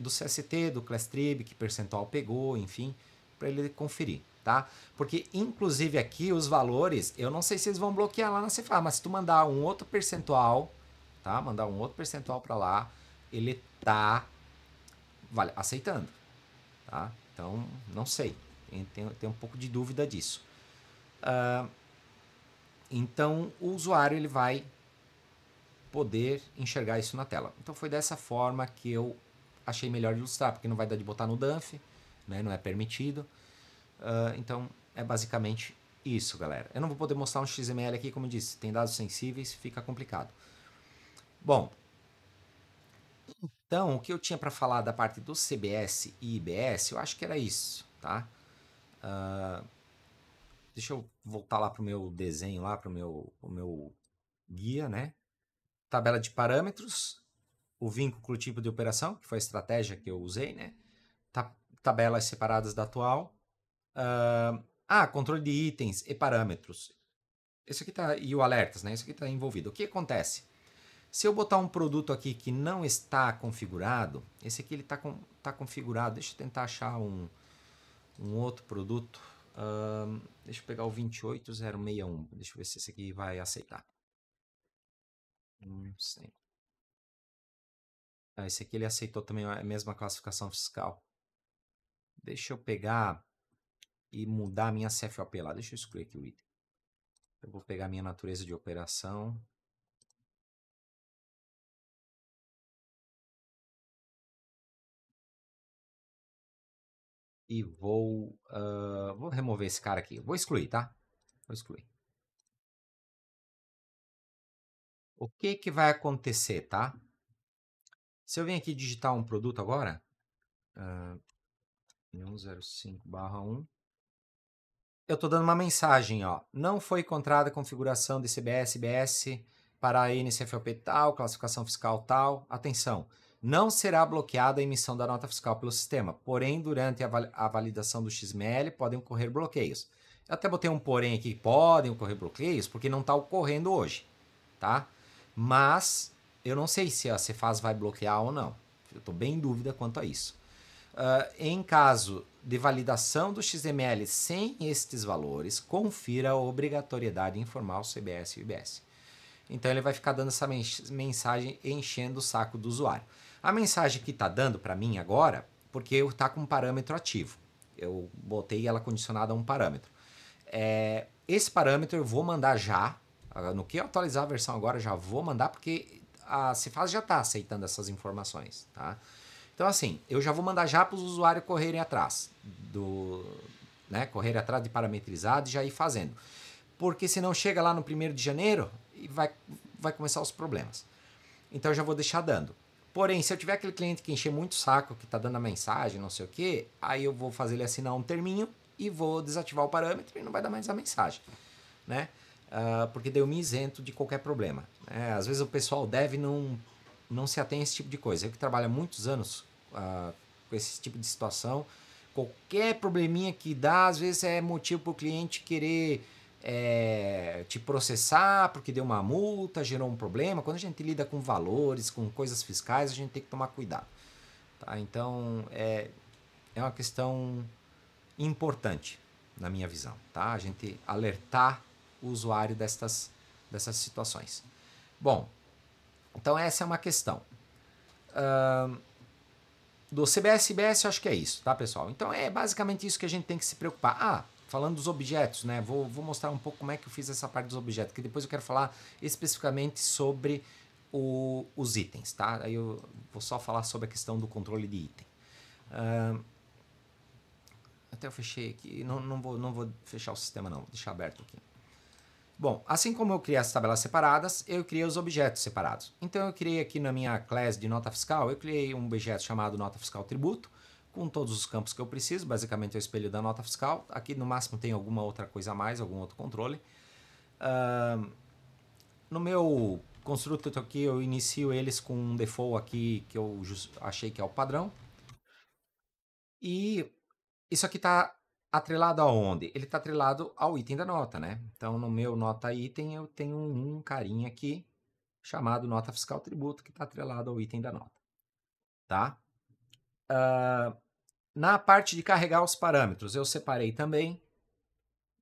CST, do Class Trib, que percentual pegou, enfim, para ele conferir, tá? Porque, inclusive, aqui os valores, eu não sei se eles vão bloquear lá na Cefaz, mas se tu mandar um outro percentual, tá? Mandar um outro percentual para lá, ele tá aceitando, tá? Então, não sei. Tem um pouco de dúvida disso. Então, o usuário ele vai poder enxergar isso na tela. Então, foi dessa forma que eu achei melhor ilustrar, porque não vai dar de botar no Dunphy, né? Não é permitido. Então, é basicamente isso, galera. Eu não vou poder mostrar um XML aqui, como eu disse, tem dados sensíveis, fica complicado. Bom, então, o que eu tinha para falar da parte do CBS e IBS, eu acho que era isso, tá? Deixa eu voltar lá para o meu desenho, lá para o meu guia, né? Tabela de parâmetros. o vínculo tipo de operação, que foi a estratégia que eu usei, né? Tabelas separadas da atual. Controle de itens e parâmetros. Esse aqui tá, e o alertas, né? Isso aqui está envolvido. O que acontece? Se eu botar um produto aqui que não está configurado, esse aqui ele tá configurado. Deixa eu tentar achar um outro produto. Deixa eu pegar o 28061. Deixa eu ver se esse aqui vai aceitar. Não sei. Esse aqui ele aceitou também a mesma classificação fiscal. Deixa eu pegar e mudar a minha CFOP lá. Deixa eu excluir aqui o item. Eu vou pegar a minha natureza de operação. E vou remover esse cara aqui. Vou excluir, tá? Vou excluir. O que vai acontecer, tá? Se eu venho aqui digitar um produto agora, 105/1, eu estou dando uma mensagem, ó. Não foi encontrada a configuração de CBS, IBS para a NCFOP tal, classificação fiscal tal. Atenção, não será bloqueada a emissão da nota fiscal pelo sistema, porém, durante a validação do XML podem ocorrer bloqueios. Eu até botei um porém aqui, podem ocorrer bloqueios, porque não está ocorrendo hoje, tá? Mas eu não sei se a Cefaz vai bloquear ou não. Eu estou bem em dúvida quanto a isso. Em caso de validação do XML sem estes valores, confira a obrigatoriedade de informar o CBS e o IBS. Então ele vai ficar dando essa mensagem enchendo o saco do usuário. A mensagem que está dando para mim agora, porque eu está com um parâmetro ativo. Eu botei ela condicionada a um parâmetro. Esse parâmetro eu vou mandar já. No que eu atualizar a versão agora, já vou mandar, porque a Cefaz já está aceitando essas informações, tá? Então, assim, eu já vou mandar já para os usuários correrem atrás correrem atrás de parametrizado e já ir fazendo. Porque senão chega lá no 1º de janeiro e vai começar os problemas. Então, eu já vou deixar dando. Porém, se eu tiver aquele cliente que encher muito o saco, que está dando a mensagem, não sei o quê, aí eu vou fazer ele assinar um terminho e vou desativar o parâmetro e não vai dar mais a mensagem, né? Porque daí eu me isento de qualquer problema. Às vezes o pessoal deve não se atém a esse tipo de coisa. Eu que trabalho há muitos anos com esse tipo de situação, qualquer probleminha que dá, às vezes é motivo para o cliente querer te processar porque deu uma multa, gerou um problema. Quando a gente lida com valores, com coisas fiscais, a gente tem que tomar cuidado. Tá? Então, é uma questão importante, na minha visão. Tá? A gente alertar o usuário dessas situações. Bom, então essa é uma questão. Do CBS e IBS eu acho que é isso, tá, pessoal? Então é basicamente isso que a gente tem que se preocupar. Falando dos objetos, né? Vou mostrar um pouco como é que eu fiz essa parte dos objetos, que depois eu quero falar especificamente sobre os itens, tá? Aí eu vou só falar sobre a questão do controle de item. Até eu fechei aqui, não vou fechar o sistema não, vou deixar aberto aqui. Bom, assim como eu criei as tabelas separadas, eu criei os objetos separados. Então eu criei aqui na minha class de nota fiscal, eu criei um objeto chamado nota fiscal tributo, com todos os campos que eu preciso, basicamente é o espelho da nota fiscal. Aqui no máximo tem alguma outra coisa a mais, algum outro controle. No meu construtor aqui eu inicio eles com um default aqui que eu achei que é o padrão. E isso aqui está atrelado aonde? Ele está atrelado ao item da nota, né? Então, no meu nota item, eu tenho um carinha aqui chamado nota fiscal tributo, que está atrelado ao item da nota, tá? Na parte de carregar os parâmetros, eu separei também,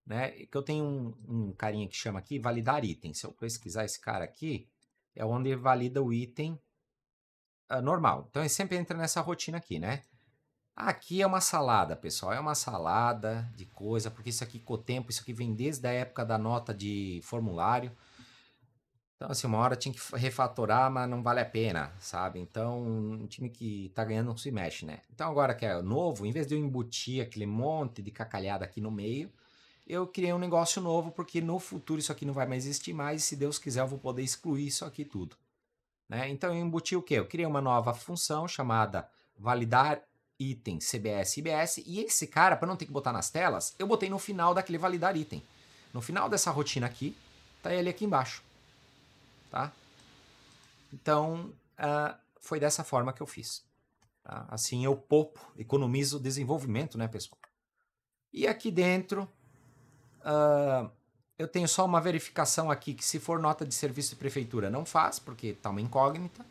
né? Que eu tenho um carinha que chama aqui validar item. Se eu pesquisar esse cara aqui, é onde ele valida o item normal. Então, ele sempre entra nessa rotina aqui, né? Aqui é uma salada, pessoal, é uma salada de coisa, porque isso aqui com o tempo, isso aqui vem desde a época da nota de formulário. Então, assim, uma hora tinha que refatorar, mas não vale a pena, sabe? Então, um time que tá ganhando não se mexe, né? Então, agora que é novo, em vez de eu embutir aquele monte de cacalhada aqui no meio, eu criei um negócio novo, porque no futuro isso aqui não vai mais existir mais, e se Deus quiser eu vou poder excluir isso aqui tudo, né? Então, eu embuti o quê? Eu criei uma nova função chamada validar item CBS e IBS, e esse cara, para não ter que botar nas telas, eu botei no final daquele validar item. No final dessa rotina aqui, tá ele aqui embaixo, tá? Então, foi dessa forma que eu fiz. Tá? Assim eu poupo, economizo o desenvolvimento, né, pessoal? E aqui dentro, eu tenho só uma verificação aqui que se for nota de serviço de prefeitura não faz, porque está uma incógnita.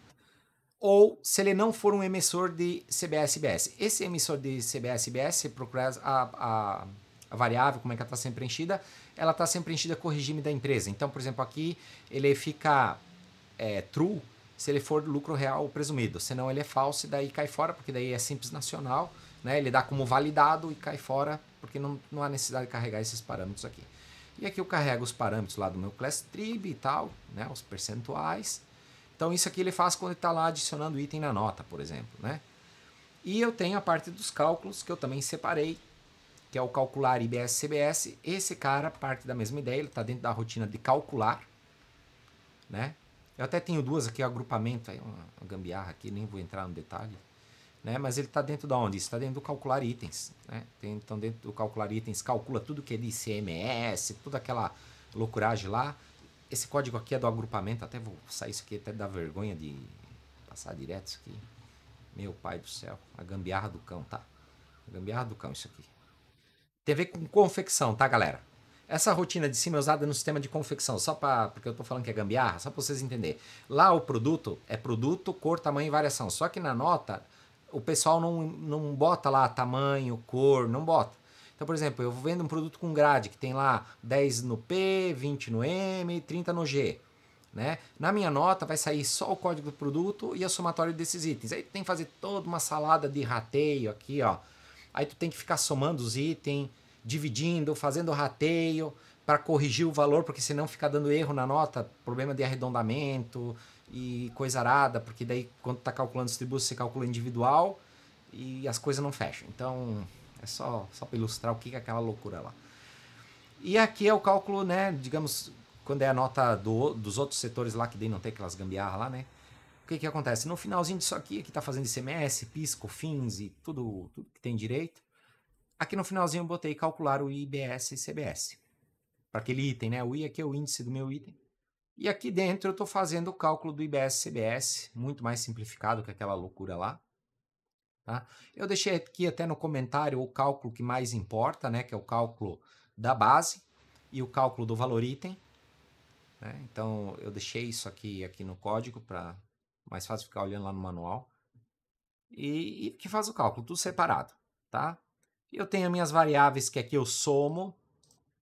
Ou se ele não for um emissor de CBS-IBS. Esse emissor de CBS-IBS, se procurar a variável, como é que ela está sendo preenchida, ela está sendo preenchida com o regime da empresa. Então, por exemplo, aqui ele fica true se ele for lucro real presumido. Senão ele é falso e daí cai fora, porque daí é simples nacional. Né? Ele dá como validado e cai fora, porque não há necessidade de carregar esses parâmetros aqui. E aqui eu carrego os parâmetros lá do meu class trib e tal, né? Os percentuais. Então isso aqui ele faz quando ele está lá adicionando item na nota, por exemplo. Né? E eu tenho a parte dos cálculos que eu também separei, que é o calcular IBS-CBS. Esse cara parte da mesma ideia, ele está dentro da rotina de calcular. Né? Eu até tenho duas aqui, o agrupamento, aí uma gambiarra aqui, nem vou entrar no detalhe. Né? Mas ele está dentro de onde? Está dentro do calcular itens. Né? Então dentro do calcular itens calcula tudo que é de ICMS, toda aquela loucuragem lá. Esse código aqui é do agrupamento, até vou sair isso aqui, até dá vergonha de passar direto isso aqui. Meu pai do céu, a gambiarra do cão, tá? A gambiarra do cão isso aqui. Tem a ver com confecção, tá, galera? Essa rotina de cima é usada no sistema de confecção, só para porque eu tô falando que é gambiarra, só para vocês entenderem. Lá o produto é produto, cor, tamanho e variação. Só que na nota, o pessoal não bota lá tamanho, cor, não bota. Então, por exemplo, eu vendo um produto com grade, que tem lá 10 no P, 20 no M, 30 no G. Né? Na minha nota vai sair só o código do produto e a somatória desses itens. Aí tu tem que fazer toda uma salada de rateio aqui, ó. Aí tu tem que ficar somando os itens, dividindo, fazendo rateio para corrigir o valor, porque senão fica dando erro na nota, problema de arredondamento e coisa arada, porque daí quando tá calculando os tributos você calcula individual e as coisas não fecham. Então é só para ilustrar o que é aquela loucura lá. E aqui é o cálculo, né, digamos, quando é a nota dos outros setores lá, que daí não tem aquelas gambiarras lá, né? O que acontece? No finalzinho disso aqui, que tá fazendo ICMS, PIS, COFINS e tudo que tem direito, aqui no finalzinho eu botei calcular o IBS e CBS. Para aquele item, né? O I aqui é o índice do meu item. E aqui dentro eu estou fazendo o cálculo do IBS e CBS, muito mais simplificado que aquela loucura lá. Tá? Eu deixei aqui até no comentário o cálculo que mais importa, né? Que é o cálculo da base e o cálculo do valor item. Né? Então eu deixei isso aqui no código para mais fácil ficar olhando lá no manual. E que faz o cálculo, tudo separado. Tá? Eu tenho as minhas variáveis que aqui eu somo,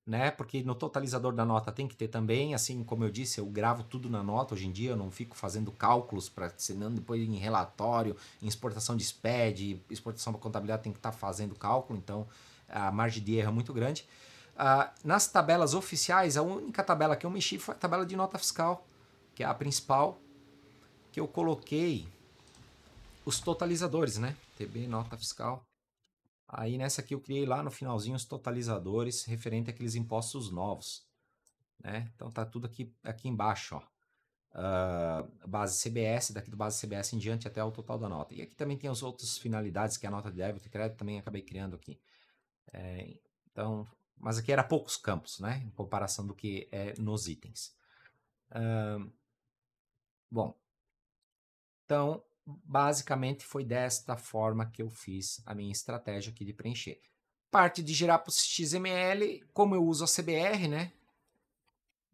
né? Porque no totalizador da nota tem que ter também, assim como eu disse, eu gravo tudo na nota. Hoje em dia eu não fico fazendo cálculos para senão depois em relatório, em exportação de SPED, exportação para contabilidade tem que estar fazendo cálculo, então a margem de erro é muito grande. Nas tabelas oficiais, a única tabela que eu mexi foi a tabela de nota fiscal, que é a principal, que eu coloquei os totalizadores, né? TB nota fiscal. Aí nessa aqui eu criei lá no finalzinho os totalizadores referente àqueles impostos novos. Né? Então tá tudo aqui embaixo. Ó. Base CBS, daqui do base CBS em diante até o total da nota. E aqui também tem as outras finalidades, que é a nota de débito e crédito, também acabei criando aqui. Então, mas aqui era poucos campos, né? Em comparação do que é nos itens. Bom, então basicamente foi desta forma que eu fiz a minha estratégia aqui de preencher. Parte de gerar para o XML, como eu uso a CBR, né?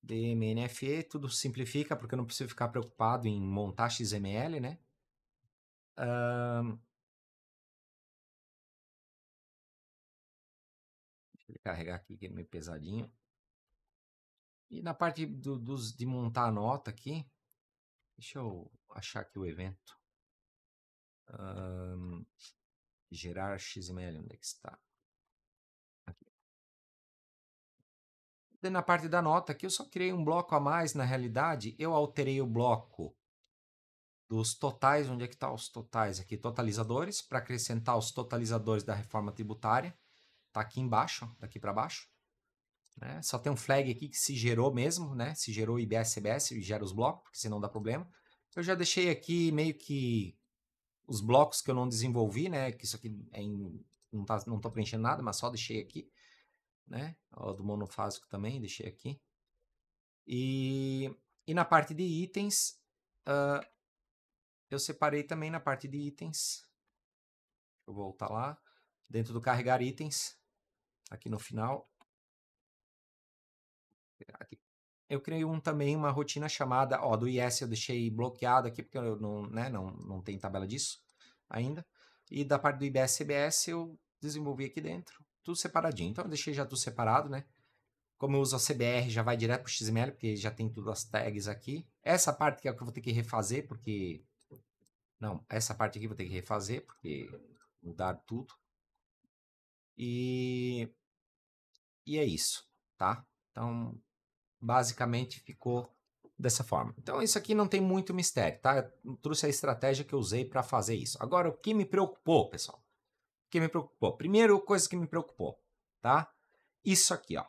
DMNFE, tudo simplifica, porque eu não preciso ficar preocupado em montar XML, né? Deixa ele carregar aqui, que é meio pesadinho. E na parte de montar a nota aqui, deixa eu achar aqui o evento. Gerar XML, onde é que está? Aqui. E na parte da nota aqui, eu só criei um bloco a mais, na realidade, eu alterei o bloco dos totais, onde é que está os totais aqui? Totalizadores, para acrescentar os totalizadores da reforma tributária. Está aqui embaixo, daqui para baixo. Né? Só tem um flag aqui que se gerou mesmo, né? Se gerou IBS-CBS e gera os blocos, porque senão dá problema. Eu já deixei aqui meio que os blocos que eu não desenvolvi, né? Que isso aqui não tô preenchendo nada, mas só deixei aqui. Né? O do monofásico também, deixei aqui. E na parte de itens, eu separei também na parte de itens. Eu vou voltar lá. Dentro do carregar itens, aqui no final. Aqui. Eu criei também uma rotina chamada, ó, do IS eu deixei bloqueado aqui, porque eu não, né, não tem tabela disso ainda. E da parte do IBS CBS eu desenvolvi aqui dentro, tudo separadinho. Então eu deixei já tudo separado, né? Como eu uso a CBR, já vai direto para o XML, porque já tem tudo as tags aqui. Essa parte que é o que eu vou ter que refazer, porque... Não, essa parte aqui eu vou ter que refazer, porque mudar tudo. E é isso, tá? Então, basicamente ficou dessa forma. Então, isso aqui não tem muito mistério, tá? Eu trouxe a estratégia que eu usei para fazer isso. Agora, o que me preocupou, pessoal? O que me preocupou? Primeiro, coisa que me preocupou, tá? Isso aqui, ó.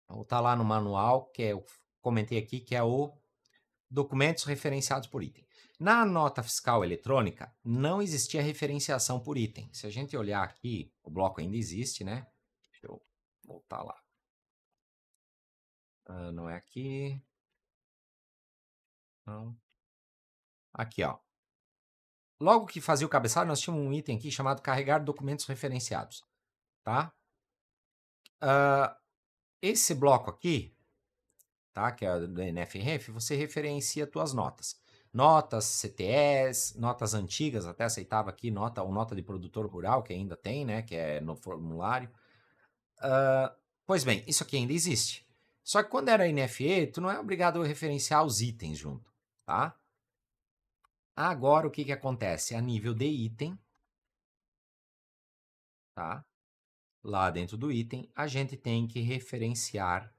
Vou voltar lá no manual, que eu comentei aqui, que é o documentos referenciados por item. Na nota fiscal eletrônica, não existia referenciação por item. Se a gente olhar aqui, o bloco ainda existe, né? Deixa eu voltar lá. Não é aqui. Não. Aqui, ó. Logo que fazia o cabeçalho, nós tínhamos um item aqui chamado carregar documentos referenciados, tá? Esse bloco aqui, tá? Que é do NFRF, você referencia suas notas. Notas, CTEs, notas antigas, até aceitava aqui nota de produtor rural, que ainda tem, né? Que é no formulário. Pois bem, isso aqui ainda existe. Só que quando era NFE, tu não é obrigado a referenciar os itens junto, tá? Agora, o que que acontece? A nível de item, tá? Lá dentro do item, a gente tem que referenciar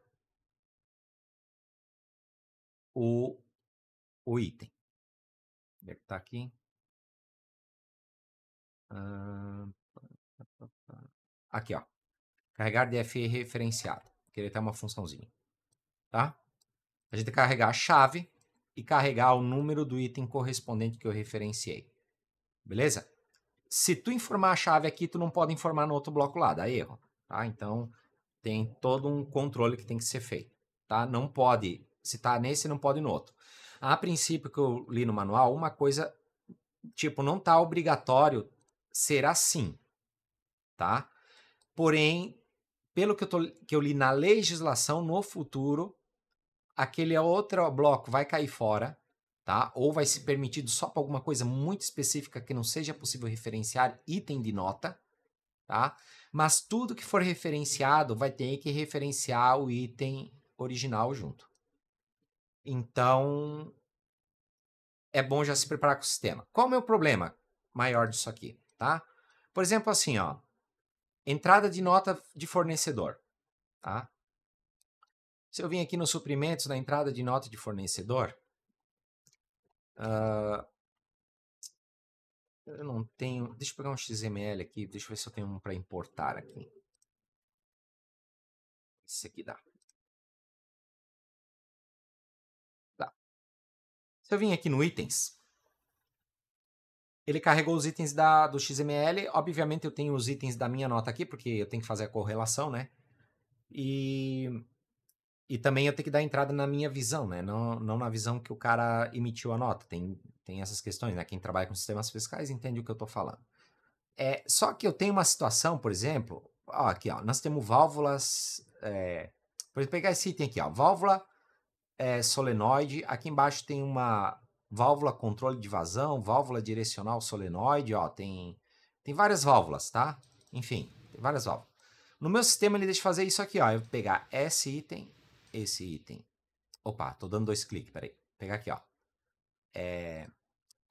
o item. Onde é que tá aqui? Aqui, ó. Carregar DFE referenciado. Que ele tem uma funçãozinha, tá? A gente tem que carregar a chave e carregar o número do item correspondente que eu referenciei. Beleza? Se tu informar a chave aqui, tu não pode informar no outro bloco lá, dá erro, tá? Então, tem todo um controle que tem que ser feito, tá? Não pode, se tá nesse, não pode no outro. A princípio, que eu li no manual, uma coisa, tipo, não tá obrigatório ser assim, tá? Porém, pelo que eu li na legislação, no futuro, aquele outro bloco vai cair fora, tá? Ou vai ser permitido só para alguma coisa muito específica que não seja possível referenciar item de nota, tá? Mas tudo que for referenciado vai ter que referenciar o item original junto. Então, é bom já se preparar com o sistema. Qual é o meu problema maior disso aqui, tá? Por exemplo, assim, ó, entrada de nota de fornecedor, tá? Se eu vim aqui nos suprimentos, na entrada de nota de fornecedor, eu não tenho... Deixa eu pegar um XML aqui, deixa eu ver se eu tenho um para importar aqui. Esse aqui dá. Dá. Se eu vim aqui no itens, ele carregou os itens do XML. Obviamente eu tenho os itens da minha nota aqui, porque eu tenho que fazer a correlação, né? E também eu tenho que dar entrada na minha visão, né? Não na visão que o cara emitiu a nota. Tem essas questões, né? Quem trabalha com sistemas fiscais entende o que eu estou falando. Só que eu tenho uma situação, por exemplo, ó, aqui, ó, nós temos válvulas. Por exemplo, pegar esse item aqui, ó, válvula solenoide. Aqui embaixo tem uma válvula controle de vazão, válvula direcional solenoide, ó, tem várias válvulas, tá? Enfim, tem várias válvulas. No meu sistema ele deixa eu fazer isso aqui, ó. Eu vou pegar esse item. Opa, tô dando 2 cliques, peraí. Vou pegar aqui, ó.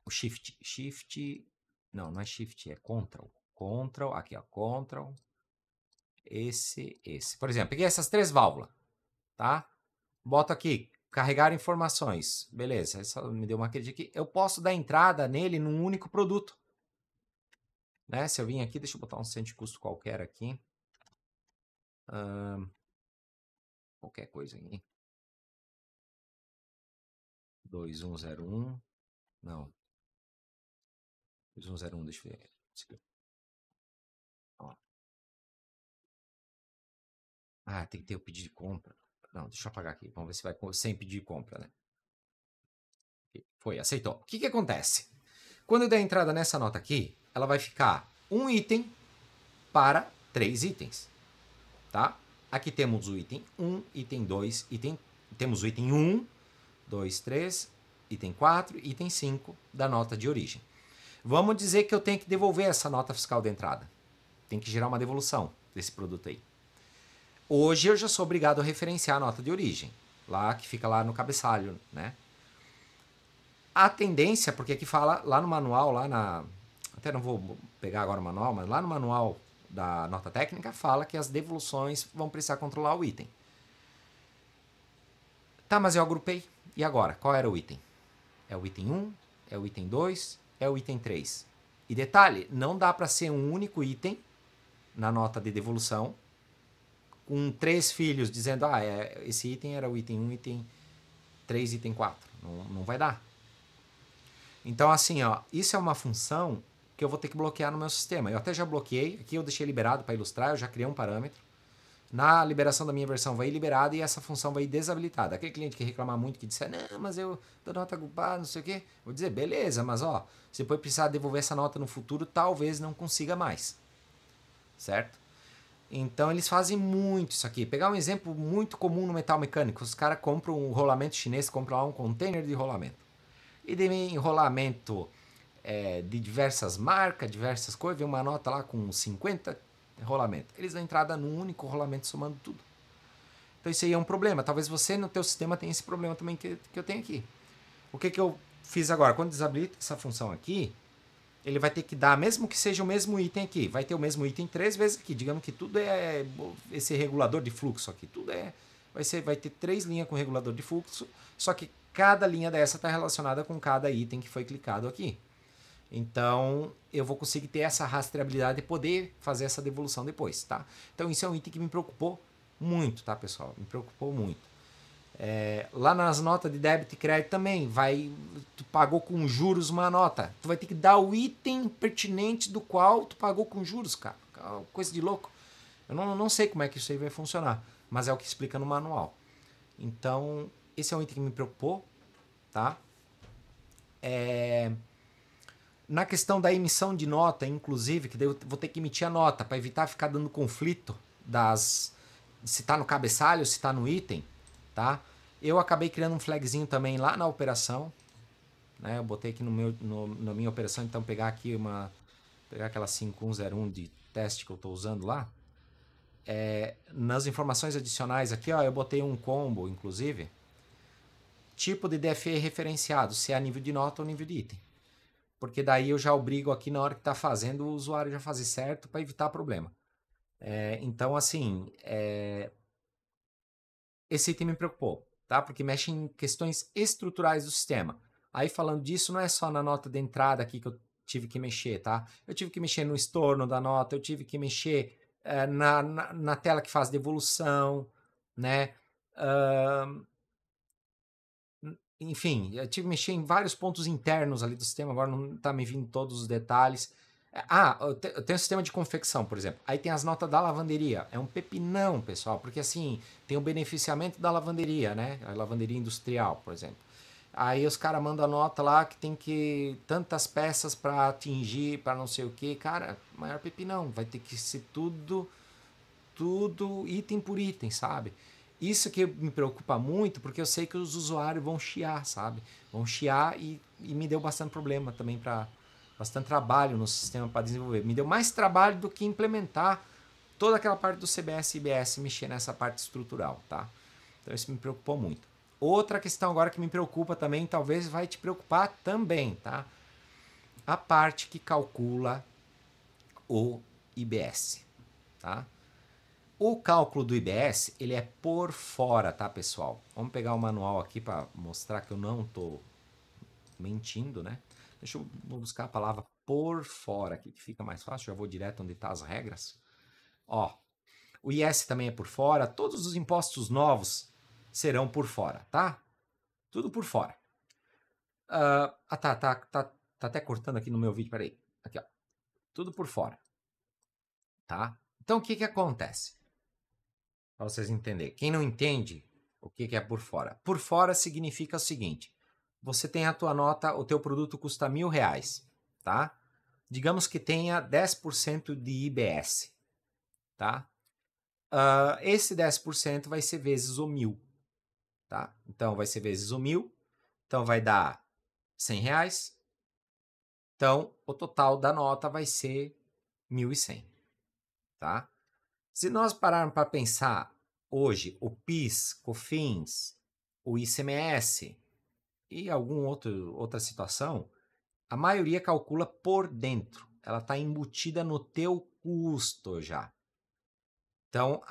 O shift, não é shift, é control, aqui, ó, control, esse. Por exemplo, peguei essas 3 válvulas, tá? Boto aqui, carregar informações. Beleza, essa me deu uma crítica aqui. Eu posso dar entrada nele num único produto. Né? Se eu vim aqui, deixa eu botar um centro de custo qualquer aqui. Qualquer coisa aqui. 2101. Não. 2101, deixa eu ver. Ó. Tem que ter o pedido de compra. Não, deixa eu apagar aqui. Vamos ver se vai sem pedir de compra, né? Foi, aceitou. O que que acontece? Quando eu der entrada nessa nota aqui, ela vai ficar um item para 3 itens, tá? Aqui temos o item 1, item 2, temos o item 1, 2, 3, item 4, item 5 da nota de origem. Vamos dizer que eu tenho que devolver essa nota fiscal de entrada. Tem que gerar uma devolução desse produto aí. Hoje eu já sou obrigado a referenciar a nota de origem, lá que fica lá no cabeçalho, né? A tendência, porque aqui fala lá no manual, até não vou pegar agora o manual, mas lá no manual da nota técnica fala que as devoluções vão precisar controlar o item. Tá, mas eu agrupei. E agora? Qual era o item? É o item 1? É o item 2? É o item 3? E detalhe, não dá para ser um único item na nota de devolução com 3 filhos dizendo, esse item era o item 1, item 3, item 4. Não vai dar. Então, assim, ó, isso é uma função que eu vou ter que bloquear no meu sistema. Eu até já bloqueei, aqui eu deixei liberado para ilustrar, eu já criei um parâmetro. Na liberação da minha versão vai ir liberado e essa função vai ir desabilitada. Aquele cliente que reclamar muito, que disser, não, mas eu dou nota culpada, não sei o quê. Vou dizer, beleza, mas ó, se depois precisar devolver essa nota no futuro, talvez não consiga mais. Certo? Então eles fazem muito isso aqui. Pegar um exemplo muito comum no metal mecânico. Os caras compram um rolamento chinês, compram lá um container de rolamento. E de enrolamento de diversas marcas, diversas coisas, vem uma nota lá com 50 rolamentos. Eles dão entrada num único rolamento somando tudo. Então isso aí é um problema. Talvez você no teu sistema tenha esse problema também que eu tenho aqui. O que eu fiz agora? Quando desabilito essa função aqui, ele vai ter que dar, mesmo que seja o mesmo item aqui, vai ter o mesmo item 3 vezes aqui. Digamos que tudo é esse regulador de fluxo aqui. Tudo vai ter 3 linhas com regulador de fluxo, só que cada linha dessa está relacionada com cada item que foi clicado aqui. Então, eu vou conseguir ter essa rastreabilidade e poder fazer essa devolução depois, tá? Então, isso é um item que me preocupou muito, tá, pessoal? Me preocupou muito. Lá nas notas de débito e crédito também, tu pagou com juros uma nota. Tu vai ter que dar o item pertinente do qual tu pagou com juros, cara. Coisa de louco. Eu não sei como é que isso aí vai funcionar, mas é o que explica no manual. Então, esse é um item que me preocupou, tá? Na questão da emissão de nota, inclusive, que daí eu vou ter que emitir a nota para evitar ficar dando conflito se está no cabeçalho, se está no item, tá? Eu acabei criando um flagzinho também lá na operação, né? Eu botei aqui na minha operação, então pegar aquela 5101 de teste que eu estou usando lá. Nas informações adicionais aqui, ó, eu botei um combo, inclusive, tipo de DFE referenciado, se é a nível de nota ou nível de item. Porque daí eu já obrigo aqui na hora que está fazendo o usuário já fazer certo para evitar problema. Então, assim, esse item me preocupou, tá? Porque mexe em questões estruturais do sistema. Aí, falando disso, não é só na nota de entrada aqui que eu tive que mexer, tá? Eu tive que mexer no estorno da nota, eu tive que mexer na tela que faz devolução, né? Enfim, eu tive que mexer em vários pontos internos ali do sistema, agora não está me vindo todos os detalhes. Eu tenho um sistema de confecção, por exemplo. Aí tem as notas da lavanderia. É um pepinão, pessoal, porque assim, tem o beneficiamento da lavanderia, né? A lavanderia industrial, por exemplo. Aí os caras mandam a nota lá que tem que tantas peças para atingir, para não sei o que. Cara, maior pepinão. Vai ter que ser tudo item por item, sabe? Isso que me preocupa muito, porque eu sei que os usuários vão chiar, sabe? Vão chiar e me deu bastante problema também bastante trabalho no sistema para desenvolver. Me deu mais trabalho do que implementar toda aquela parte do CBS e IBS, mexer nessa parte estrutural, tá? Então isso me preocupou muito. Outra questão agora que me preocupa também, talvez vai te preocupar também, tá? A parte que calcula o IBS, tá? O cálculo do IBS, ele é por fora, tá, pessoal? Vamos pegar o manual aqui para mostrar que eu não estou mentindo, né? Deixa eu buscar a palavra por fora aqui, que fica mais fácil. Já vou direto onde estão as regras. Ó, o IS também é por fora. Todos os impostos novos serão por fora, tá? Tudo por fora. Tá até cortando aqui no meu vídeo, peraí. Aqui, ó. Tudo por fora, tá? Então, o que acontece? Para vocês entenderem. Quem não entende o que é por fora? Por fora significa o seguinte: você tem a tua nota, o teu produto custa R$1.000, tá? Digamos que tenha 10% de IBS, tá? Esse 10% vai ser vezes o 1.000, tá? Então, vai ser vezes o 1.000, então vai dar R$100. Então, o total da nota vai ser 1.100, tá? Se nós pararmos para pensar hoje, o PIS, COFINS, o ICMS e outra situação, a maioria calcula por dentro. Ela está embutida no teu custo já. Então,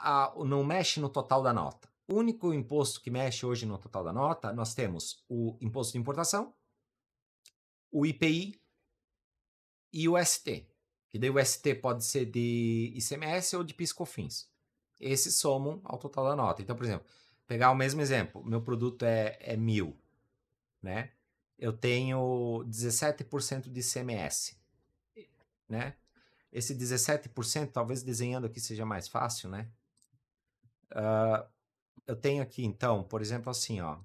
não mexe no total da nota. O único imposto que mexe hoje no total da nota, nós temos o imposto de importação, o IPI e o ST. Que daí o ST pode ser de ICMS ou de PIS/COFINS. Esses somam ao total da nota. Então, por exemplo, pegar o mesmo exemplo, meu produto é 1.000, né? Eu tenho 17% de ICMS, né? Esse 17%, talvez desenhando aqui seja mais fácil, né? Eu tenho aqui, então, por exemplo, assim, ó.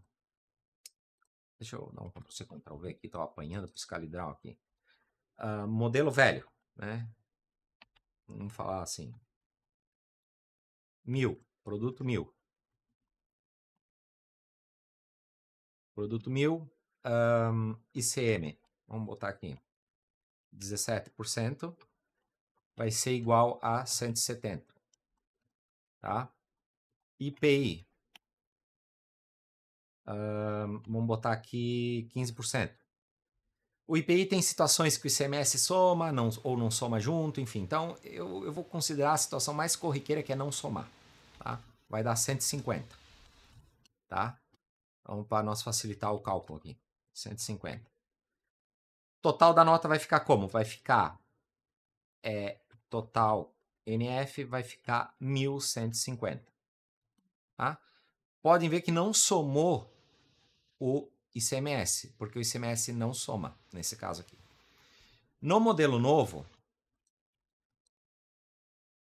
Deixa eu dar um Ctrl+C, Ctrl+V aqui, estou apanhando para o Scalidral aqui. Modelo velho, né? Vamos falar assim. 1.000, produto 1.000. Produto 1.000, ICM, vamos botar aqui, 17%, vai ser igual a 170, tá? IPI, vamos botar aqui 15%. O IPI tem situações que o ICMS soma ou não soma junto, enfim. Então, eu vou considerar a situação mais corriqueira, que é não somar, tá? Vai dar 150, tá? Vamos para nós facilitar o cálculo aqui. 150. Total da nota vai ficar como? Vai ficar total NF vai ficar 1.150. Tá? Podem ver que não somou o ICMS, porque o ICMS não soma nesse caso aqui. No modelo novo,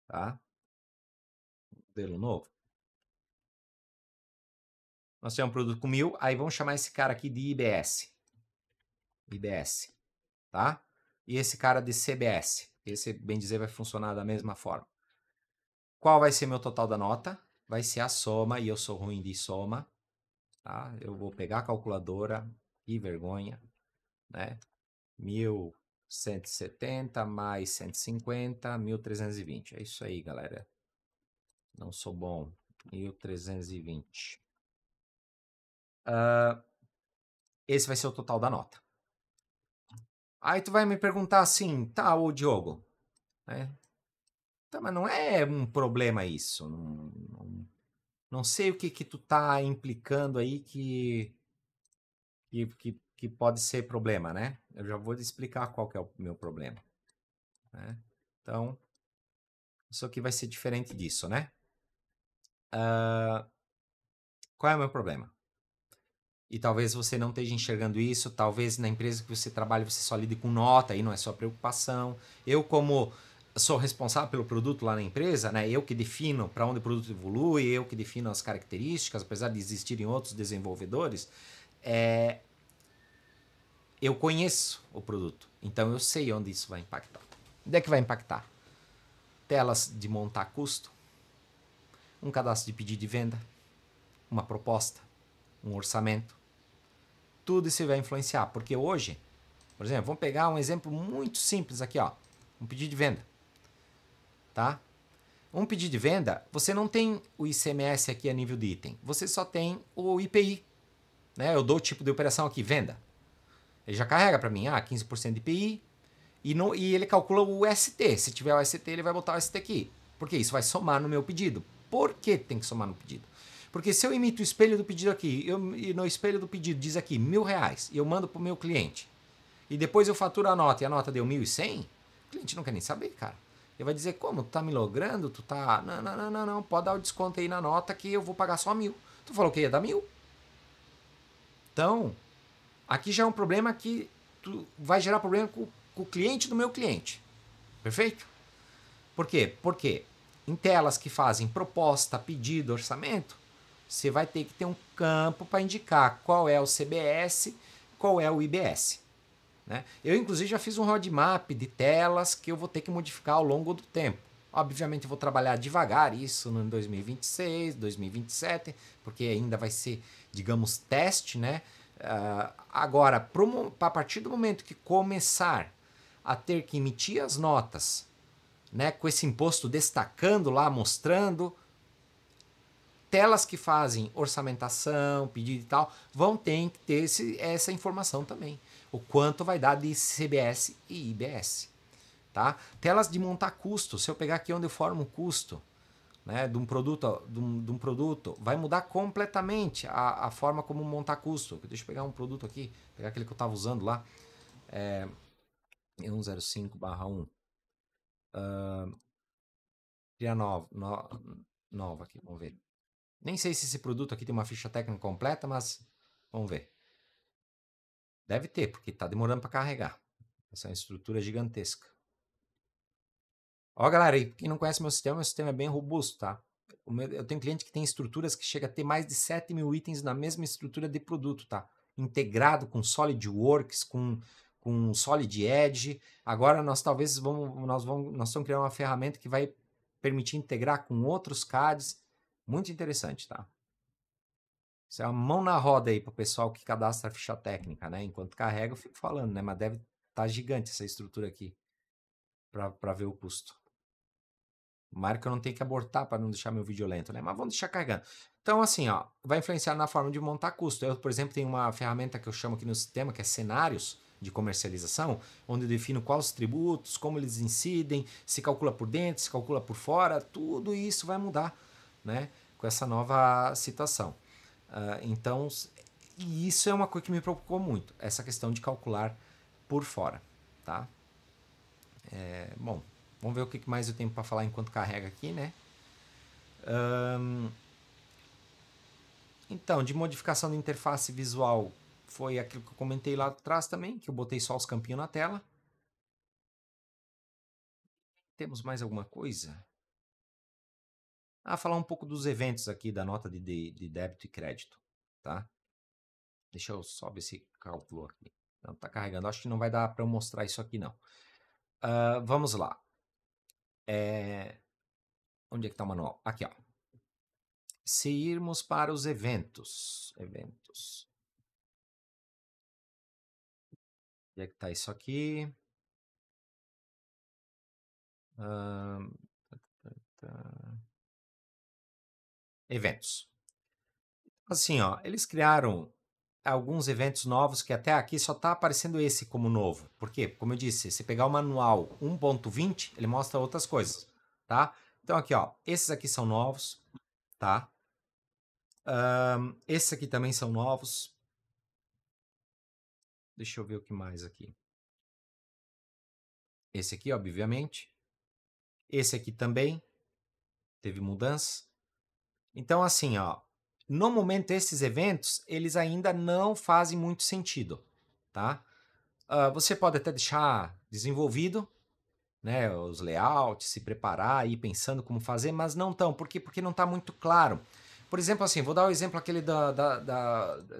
tá? Modelo novo, nós temos um produto com 1.000, aí vamos chamar esse cara aqui de IBS. IBS, tá? E esse cara de CBS. Esse, bem dizer, vai funcionar da mesma forma. Qual vai ser meu total da nota? Vai ser a soma, e eu sou ruim de soma, tá? Eu vou pegar a calculadora, que vergonha, né? 1.170 mais 150, 1.320. É isso aí, galera. Não sou bom. 1.320. Esse vai ser o total da nota. Aí tu vai me perguntar assim, tá, ô Diogo, né? Tá, mas não é um problema isso. Não sei o que tu tá implicando aí que pode ser problema, né? Eu já vou te explicar qual que é o meu problema, né? Então, isso aqui vai ser diferente disso, né? Qual é o meu problema? E talvez você não esteja enxergando isso, talvez na empresa que você trabalha você só lide com nota, aí não é sua preocupação. Eu, como sou responsável pelo produto lá na empresa, né? Eu que defino para onde o produto evolui, eu que defino as características, apesar de existirem outros desenvolvedores, eu conheço o produto, então eu sei onde isso vai impactar. Onde é que vai impactar? Telas de montar custo, um cadastro de pedido de venda, uma proposta, um orçamento. Tudo isso vai influenciar, porque hoje, por exemplo, vamos pegar um exemplo muito simples aqui, ó, um pedido de venda, tá? Um pedido de venda, você não tem o ICMS aqui a nível de item, você só tem o IPI, né? Eu dou o tipo de operação aqui, venda. Ele já carrega para mim, 15% de IPI, e ele calcula o ST. Se tiver o ST, ele vai botar o ST aqui. Porque isso vai somar no meu pedido. Por que tem que somar no pedido? Porque se eu imito o espelho do pedido aqui, e no espelho do pedido diz aqui R$1.000, e eu mando para o meu cliente, e depois eu faturo a nota, e a nota deu 1.100, o cliente não quer nem saber, cara. Ele vai dizer, como? Tu tá me logrando? Tu tá... Não, pode dar o desconto aí na nota que eu vou pagar só 1.000. Tu falou que ia dar 1.000. Então, aqui já é um problema que vai gerar problema com o cliente do meu cliente. Perfeito? Por quê? Porque em telas que fazem proposta, pedido, orçamento, você vai ter que ter um campo para indicar qual é o CBS qual é o IBS. Né? Eu, inclusive, já fiz um roadmap de telas que eu vou ter que modificar ao longo do tempo. Obviamente, eu vou trabalhar devagar isso no 2026, 2027, porque ainda vai ser, digamos, teste, né? Agora, a partir do momento que começar a ter que emitir as notas, né, com esse imposto destacando lá, mostrando, telas que fazem orçamentação, pedido e tal, vão ter que ter essa informação também. O quanto vai dar de CBS e IBS. Tá? Telas de montar custo. Se eu pegar aqui onde eu formo o custo, né, de um produto, vai mudar completamente a forma como montar custo. Deixa eu pegar um produto aqui, pegar aquele que eu estava usando lá. 105/1. Criar nova aqui, vamos ver. Nem sei se esse produto aqui tem uma ficha técnica completa, mas vamos ver. Deve ter, porque está demorando para carregar. Essa é uma estrutura gigantesca. Ó, galera, aí, quem não conhece meu sistema é bem robusto, tá? Eu tenho cliente que tem estruturas que chega a ter mais de 7.000 itens na mesma estrutura de produto, tá? Integrado com SolidWorks, com Solid Edge. Agora nós talvez nós estamos criando uma ferramenta que vai permitir integrar com outros CADs. Muito interessante, tá? Isso é uma mão na roda aí para o pessoal que cadastra a ficha técnica, né? Enquanto carrega, eu fico falando, né? Mas deve estar gigante essa estrutura aqui para ver o custo. Marca eu não tenho que abortar para não deixar meu vídeo lento, né? Mas vamos deixar carregando. Então, assim, ó, vai influenciar na forma de montar custo. Eu, por exemplo, tenho uma ferramenta que eu chamo aqui no sistema, que é cenários de comercialização, onde eu defino quais os tributos, como eles incidem, se calcula por dentro, se calcula por fora, tudo isso vai mudar, né? Com essa nova situação. Então, isso é uma coisa que me preocupou muito, essa questão de calcular por fora, tá? Bom, vamos ver o que mais eu tenho para falar enquanto carrega aqui, né? Então, de modificação de interface visual, foi aquilo que eu comentei lá atrás também, que eu botei só os campinhos na tela. Temos mais alguma coisa? Falar um pouco dos eventos aqui da nota de débito e crédito, tá? Deixa eu só ver se calculou aqui. Não, tá carregando. Acho que não vai dar para eu mostrar isso aqui, não. Vamos lá. Onde é que está o manual? Aqui, ó. Se irmos para os eventos. Onde é que está isso aqui? Eventos. Assim, ó, eles criaram alguns eventos novos que até aqui só está aparecendo esse como novo. Por quê? Como eu disse, se pegar o manual 1.20, ele mostra outras coisas, tá? Então aqui, ó, esses aqui são novos, tá? Esses aqui também são novos. Deixa eu ver o que mais aqui. Esse aqui, obviamente. Esse aqui também teve mudança. Então, assim, ó, no momento esses eventos, eles ainda não fazem muito sentido, tá? Você pode até deixar desenvolvido, né, os layouts, se preparar, ir pensando como fazer, mas não tão. Por quê? Porque não está muito claro. Por exemplo, assim, vou dar o exemplo aquele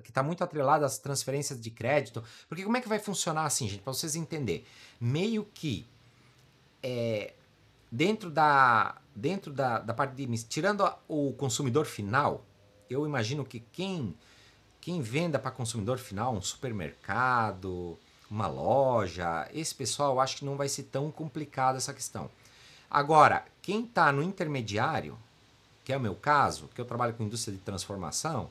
que está muito atrelado às transferências de crédito. Porque como é que vai funcionar assim, gente? Para vocês entenderem. Meio que dentro da parte de... Tirando o consumidor final, eu imagino que quem venda para consumidor final, um supermercado, uma loja, esse pessoal, eu acho que não vai ser tão complicado essa questão. Agora, quem está no intermediário, que é o meu caso, que eu trabalho com indústria de transformação,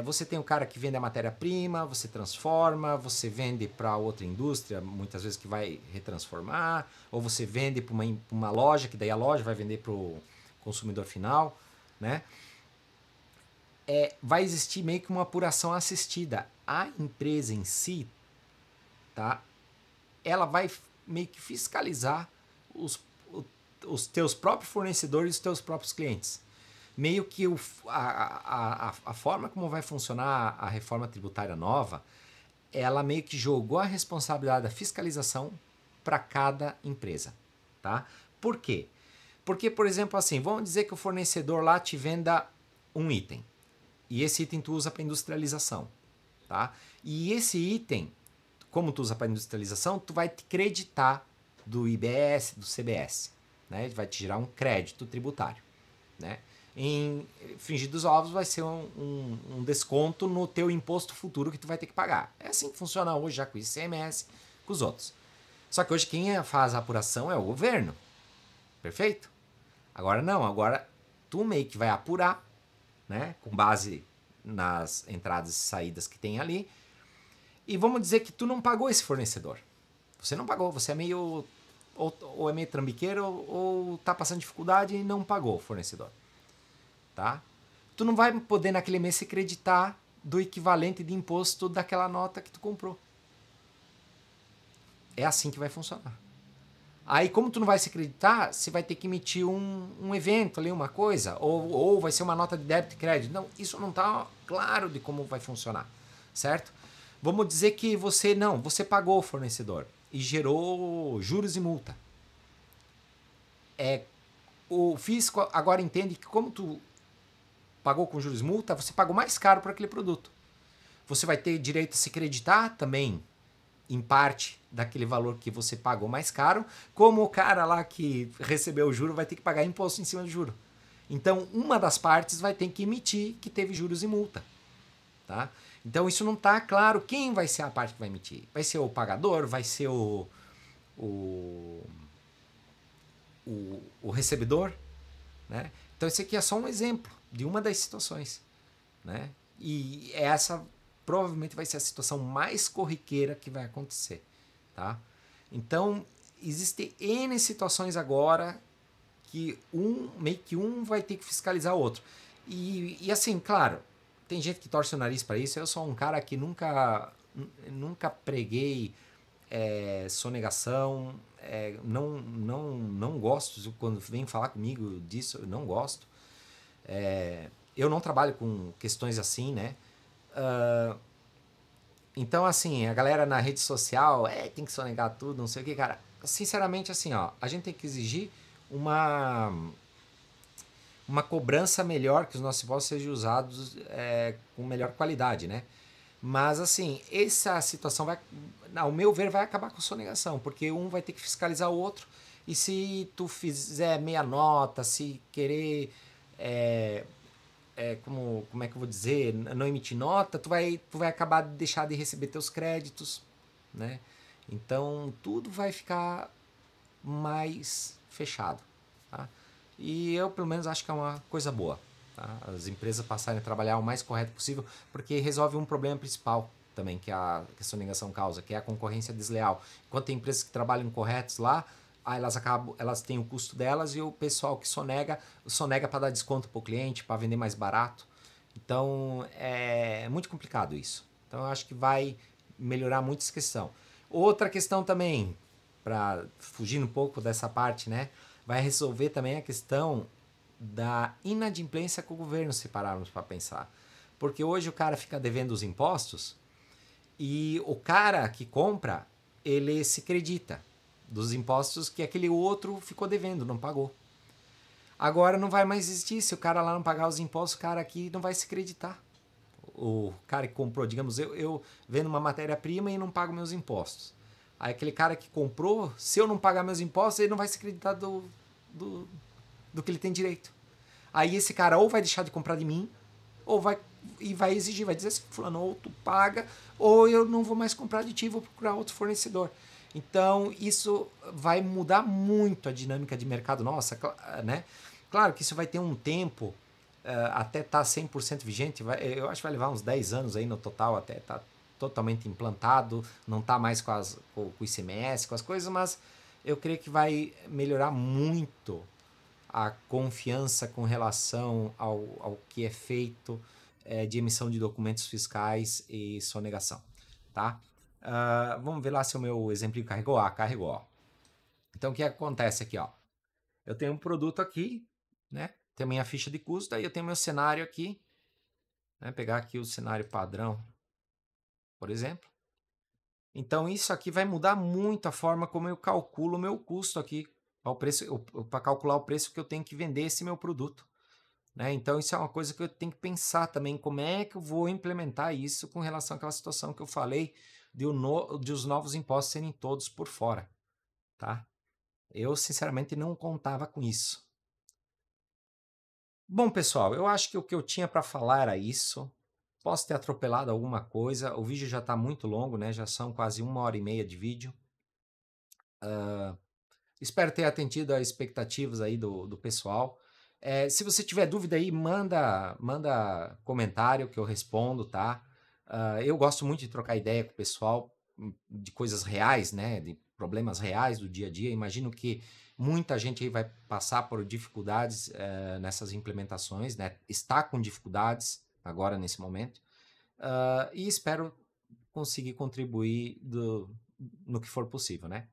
você tem o cara que vende a matéria-prima, você transforma, você vende para outra indústria, muitas vezes que vai retransformar, ou você vende para uma loja, que daí a loja vai vender para o consumidor final, né? Vai existir meio que uma apuração assistida. A empresa em si, tá? Ela vai meio que fiscalizar os teus próprios fornecedores e os teus próprios clientes. Meio que a forma como vai funcionar a reforma tributária nova, ela meio que jogou a responsabilidade da fiscalização para cada empresa, tá? Por quê? Porque, por exemplo, assim, vamos dizer que o fornecedor lá te venda um item, e esse item tu usa para industrialização. tá? E esse item, como tu usa para industrialização, tu vai te creditar do IBS, do CBS, né? Vai te gerar um crédito tributário, né? Em frigir dos ovos vai ser um desconto no teu imposto futuro que tu vai ter que pagar. É assim que funciona hoje já com o ICMS, com os outros. Só que hoje quem faz a apuração é o governo, perfeito? Agora não, agora tu meio que vai apurar, né? Com base nas entradas e saídas que tem ali. E vamos dizer que tu não pagou esse fornecedor. Você não pagou, você é meio... Ou é meio trambiqueiro ou tá passando dificuldade e não pagou o fornecedor. Tá? Tu não vai poder naquele mês se creditar do equivalente de imposto daquela nota que tu comprou. É assim que vai funcionar. Aí, como tu não vai se acreditar, você vai ter que emitir um evento ali, uma coisa, ou vai ser uma nota de débito e crédito. Não, isso não está claro de como vai funcionar, certo? Vamos dizer que você pagou o fornecedor e gerou juros e multa. O fisco agora entende que como tu pagou com juros e multa, você pagou mais caro por aquele produto. Você vai ter direito a se creditar também em parte daquele valor que você pagou mais caro, como o cara lá que recebeu o juro vai ter que pagar imposto em cima do juro. Então, uma das partes vai ter que emitir que teve juros e multa. Tá? Então, isso não está claro quem vai ser a parte que vai emitir. Vai ser o pagador? Vai ser o recebedor? Né? Então, esse aqui é só um exemplo de uma das situações. Né? E essa provavelmente vai ser a situação mais corriqueira que vai acontecer, tá? Então, existem N situações agora que meio que um vai ter que fiscalizar o outro. E assim, claro, tem gente que torce o nariz para isso. Eu sou um cara que nunca preguei sonegação, não gosto quando vem falar comigo disso, eu não gosto. Eu não trabalho com questões assim, né? Então, assim, a galera na rede social, tem que sonegar tudo, não sei o que, cara. Sinceramente, assim, ó, a gente tem que exigir uma cobrança melhor, que os nossos impostos sejam usados com melhor qualidade, né? Mas, assim, essa situação vai, ao meu ver, vai acabar com sonegação, porque um vai ter que fiscalizar o outro, e se tu fizer meia nota, se querer... como é que eu vou dizer, não emitir nota, tu vai acabar de deixar de receber teus créditos, né? Então, tudo vai ficar mais fechado, tá? E eu, pelo menos, acho que é uma coisa boa, tá? As empresas passarem a trabalhar o mais correto possível, porque resolve um problema principal também que a sonegação causa, que é a concorrência desleal. Enquanto tem empresas que trabalham corretos lá, elas têm o custo delas e o pessoal que sonega para dar desconto para o cliente, para vender mais barato. Então, é muito complicado isso. Então, eu acho que vai melhorar muito essa questão. Outra questão também, para fugir um pouco dessa parte, né? Vai resolver também a questão da inadimplência com o governo, se pararmos para pensar. Porque hoje o cara fica devendo os impostos e o cara que compra, ele se acredita dos impostos que aquele outro ficou devendo, não pagou. Agora não vai mais existir. Se o cara lá não pagar os impostos, o cara aqui não vai se acreditar. O cara que comprou, digamos, eu vendo uma matéria-prima e não pago meus impostos. Aí aquele cara que comprou, se eu não pagar meus impostos, ele não vai se acreditar do que ele tem direito. Aí esse cara ou vai deixar de comprar de mim, ou vai exigir, vai dizer assim, fulano, ou tu paga, ou eu não vou mais comprar de ti, vou procurar outro fornecedor. Então, isso vai mudar muito a dinâmica de mercado nossa, né? Claro que isso vai ter um tempo até estar 100% vigente. Eu acho que vai levar uns 10 anos aí no total até estar totalmente implantado, não está mais com o ICMS, com as coisas, mas eu creio que vai melhorar muito a confiança com relação ao que é feito de emissão de documentos fiscais e sonegação, tá? Vamos ver lá se o meu exemplo carregou. Carregou, ó. Então, o que acontece aqui, ó? Eu tenho um produto aqui, né? Tem a minha ficha de custo, aí eu tenho meu cenário aqui, né? Pegar aqui o cenário padrão, por exemplo. Então, isso aqui vai mudar muito a forma como eu calculo o meu custo aqui, para calcular o preço que eu tenho que vender esse meu produto. né? Então isso é uma coisa que eu tenho que pensar também, como é que eu vou implementar isso com relação àquela situação que eu falei de os novos impostos serem todos por fora, tá? Eu sinceramente não contava com isso. Bom, pessoal, eu acho que o que eu tinha para falar era isso. Posso ter atropelado alguma coisa, o vídeo já está muito longo, né? Já são quase 1h30 de vídeo. Espero ter atendido às expectativas aí do pessoal. Se você tiver dúvida aí, manda comentário que eu respondo, tá? Eu gosto muito de trocar ideia com o pessoal de coisas reais, né? De problemas reais do dia a dia. Imagino que muita gente aí vai passar por dificuldades nessas implementações, né? Está com dificuldades agora nesse momento. E espero conseguir contribuir no que for possível, né?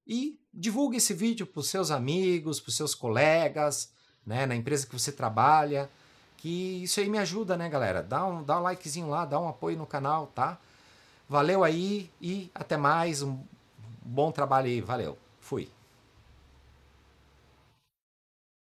E divulgue esse vídeo para os seus amigos, para os seus colegas, né, na empresa que você trabalha, que isso aí me ajuda, né, galera? Dá um likezinho lá, dá um apoio no canal, tá? Valeu aí e até mais, um bom trabalho aí, valeu, fui.